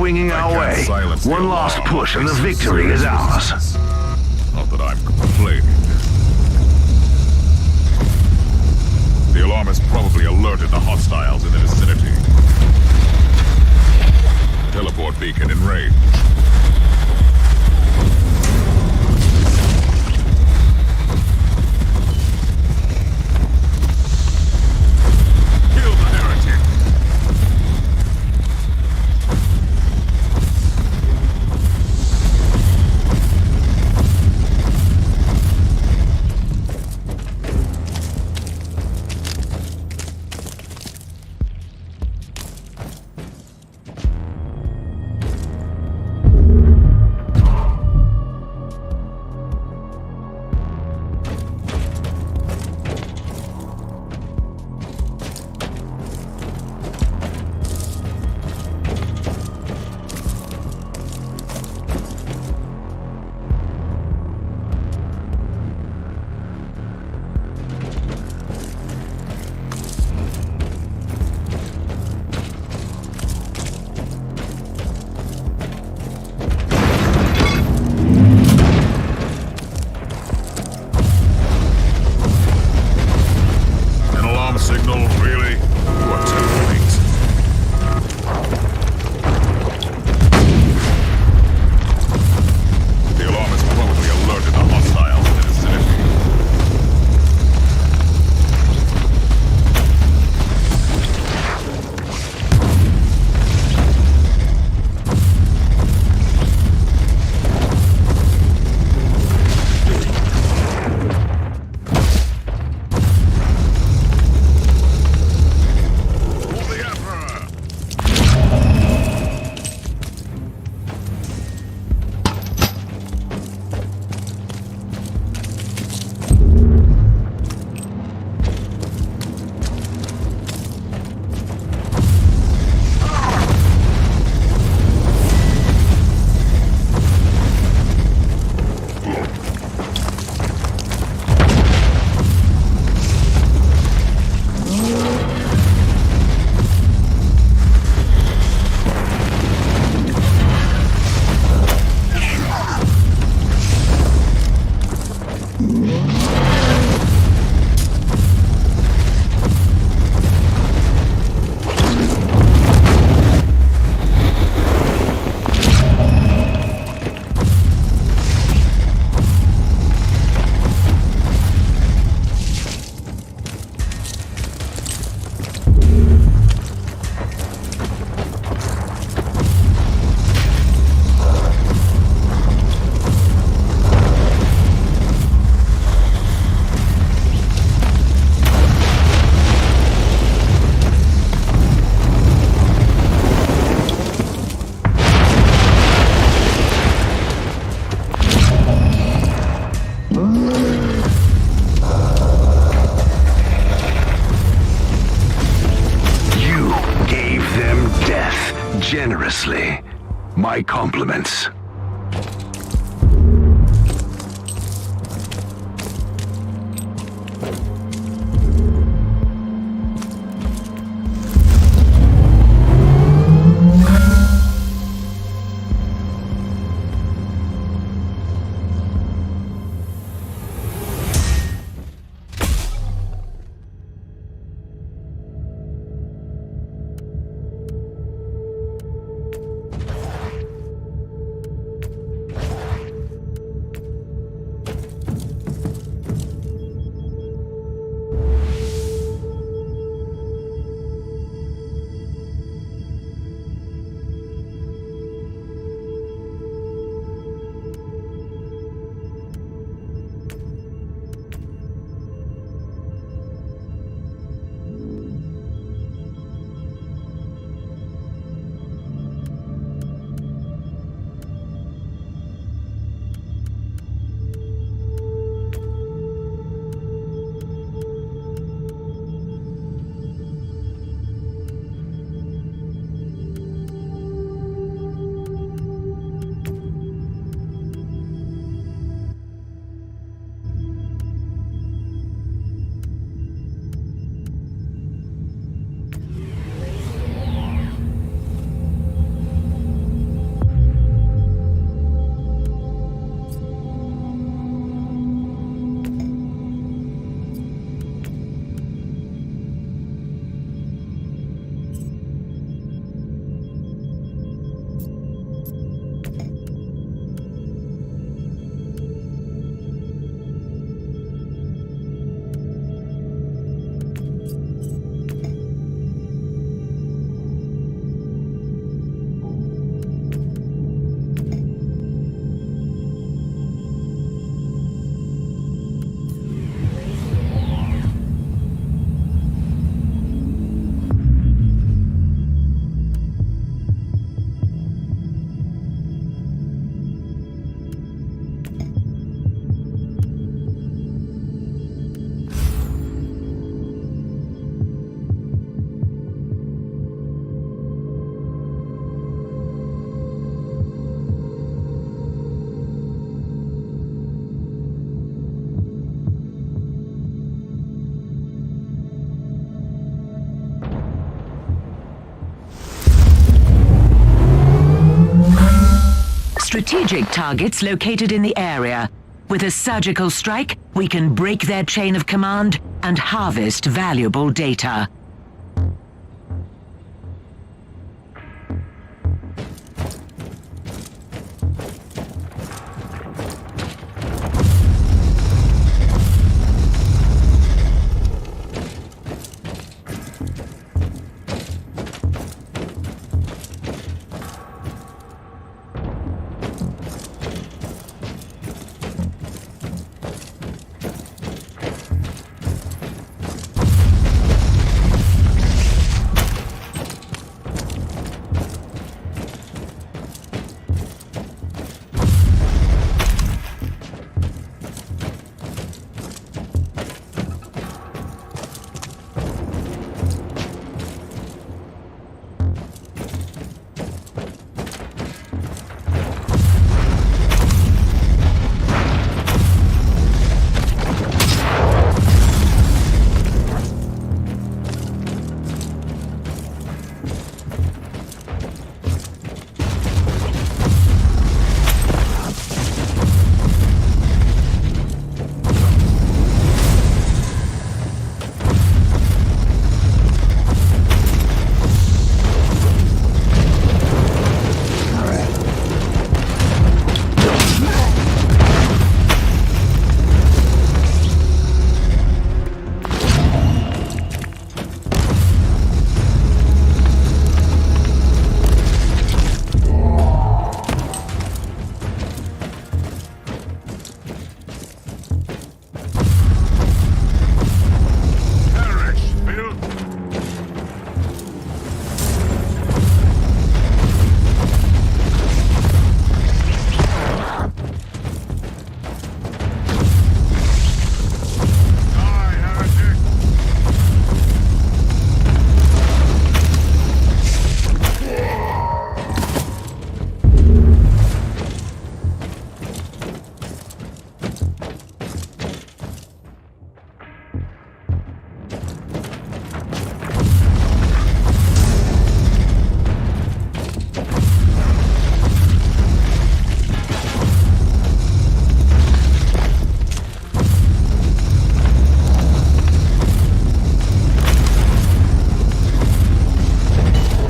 swinging I our can't way. silence the One last alarm. push and the This victory is ours. Not that I'm complaining. The alarm has probably alerted the hostiles in the vicinity. Teleport beacon in range. Kill the heretic! Signal, really? You are too late. The alarm has probably alerted the hostiles in the vicinity. Generously. My compliments. strategic targets located in the area. With a surgical strike, we can break their chain of command and harvest valuable data.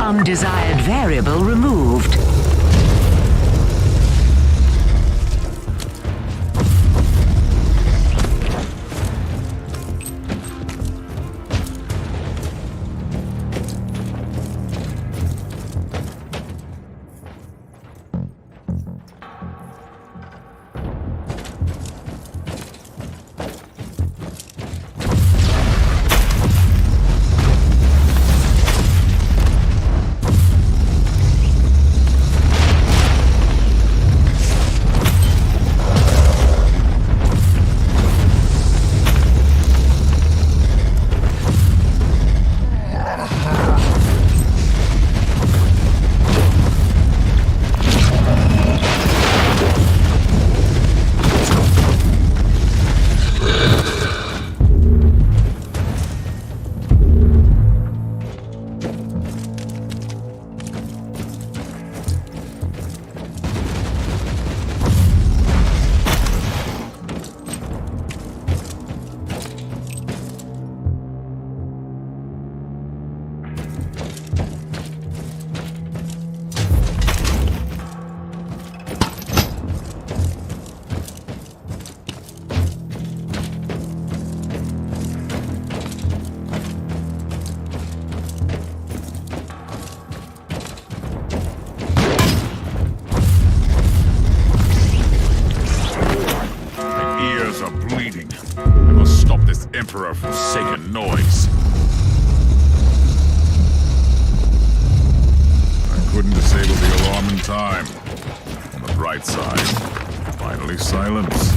Undesired variable removed. Emperor-forsaken noise. I couldn't disable the alarm in time. On the bright side, finally silence.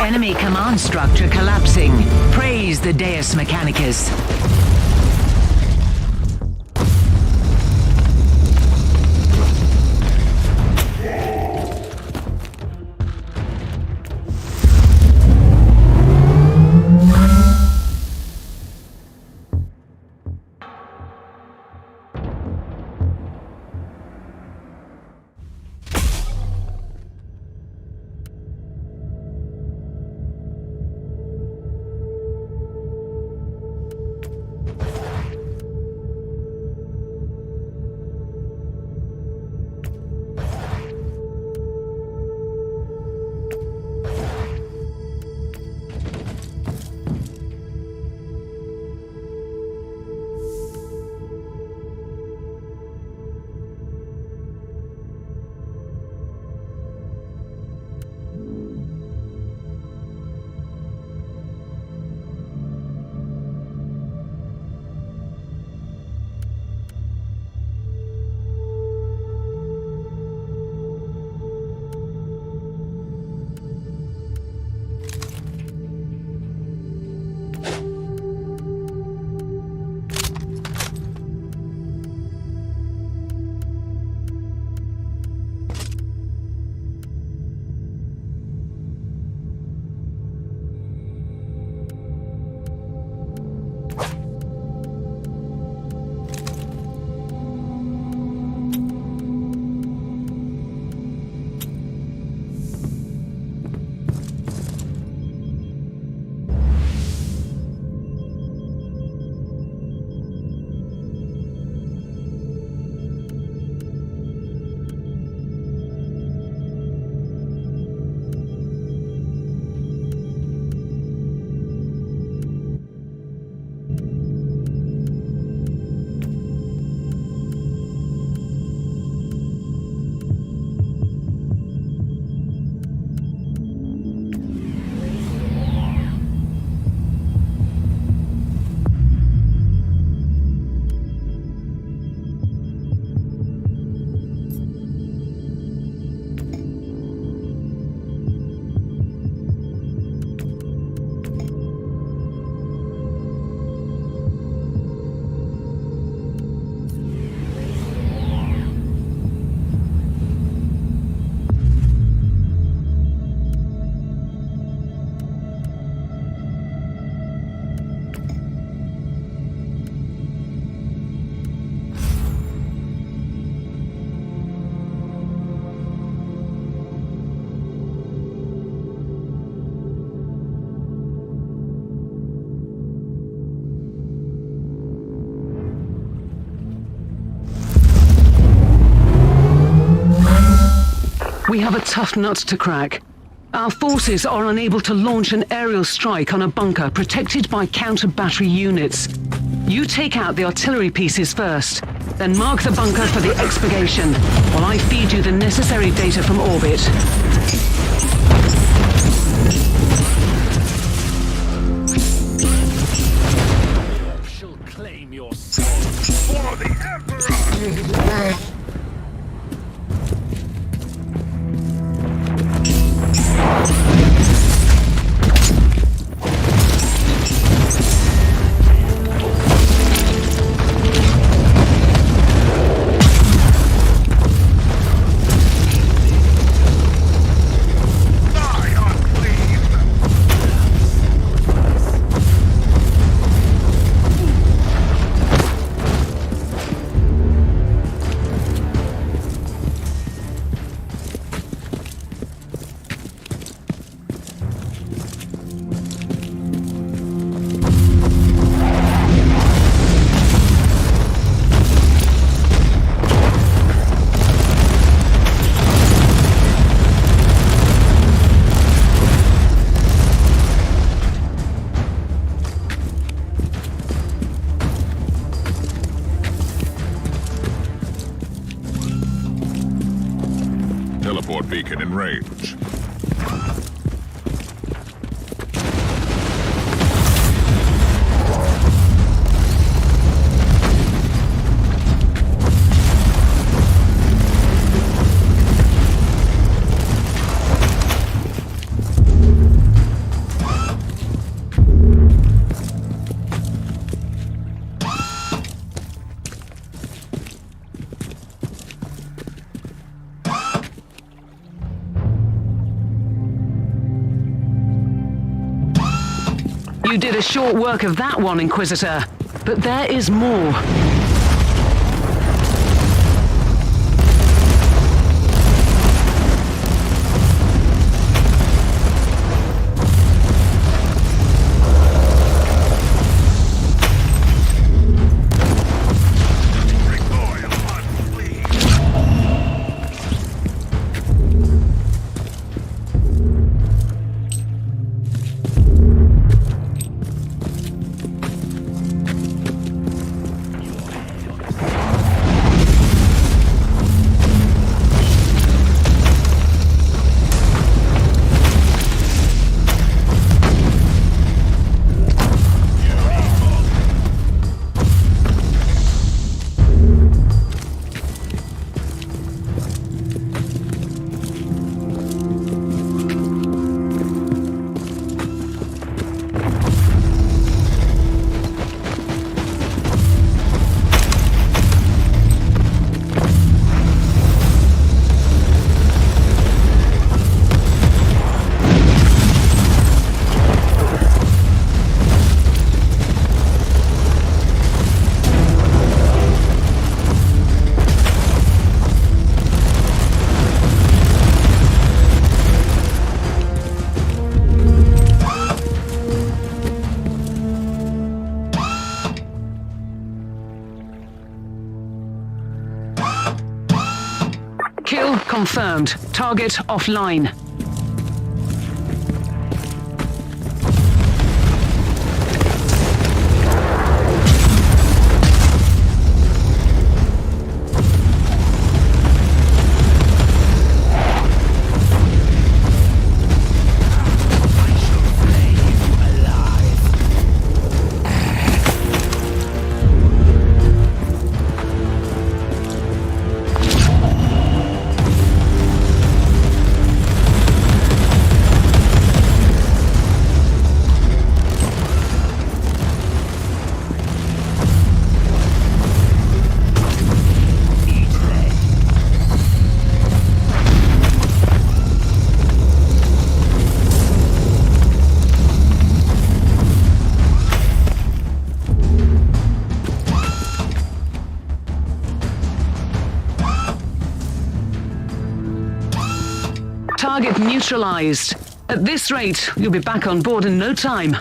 Enemy command structure collapsing. Praise the Deus Mechanicus. We have a tough nut to crack. Our forces are unable to launch an aerial strike on a bunker protected by counter-battery units. You take out the artillery pieces first, then mark the bunker for the expurgation, while I feed you the necessary data from orbit. Shall claim your soul for the Emperor! Teleport beacon in range. You did a short work of that one, Inquisitor. But there is more. Kill confirmed. Target offline. Target neutralized. At this rate, you'll be back on board in no time.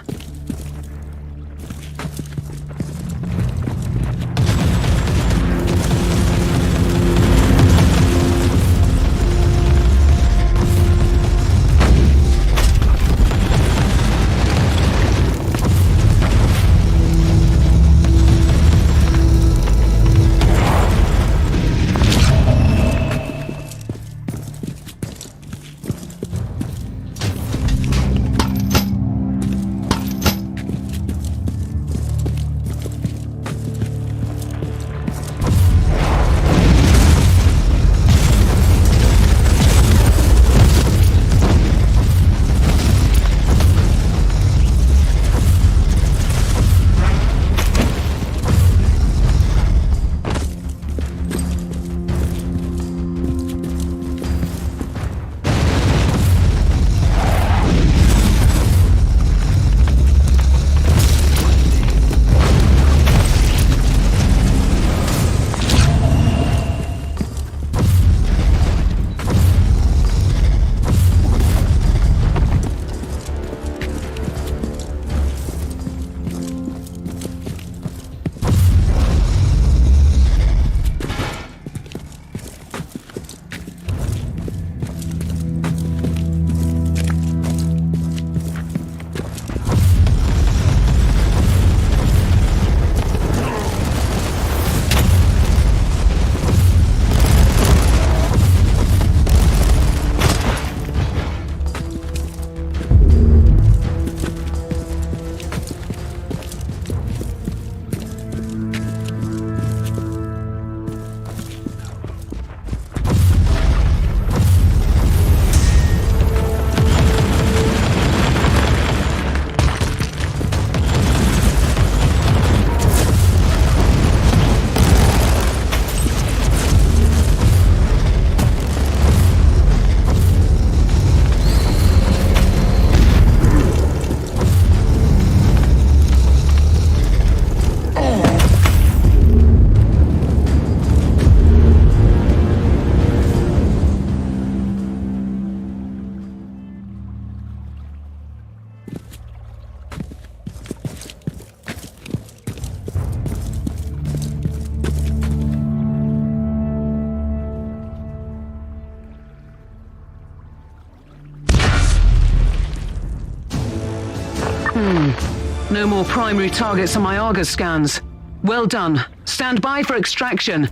No more primary targets on my Argus scans. Well done. Stand by for extraction.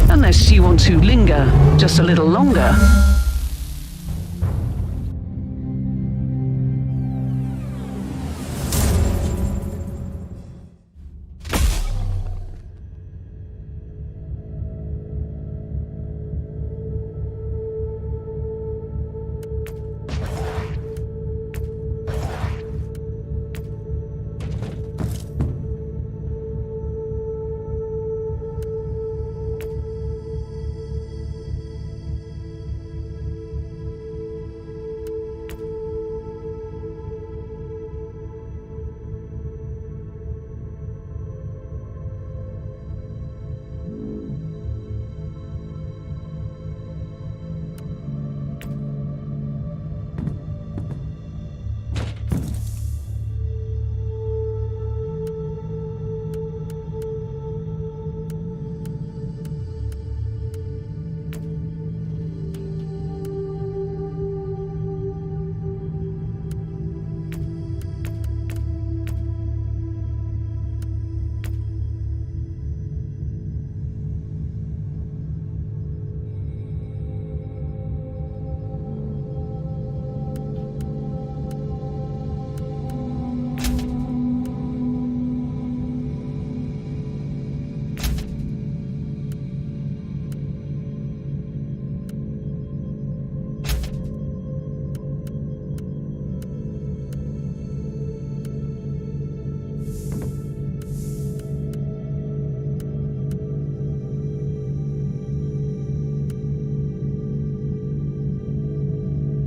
Unless you want to linger just a little longer.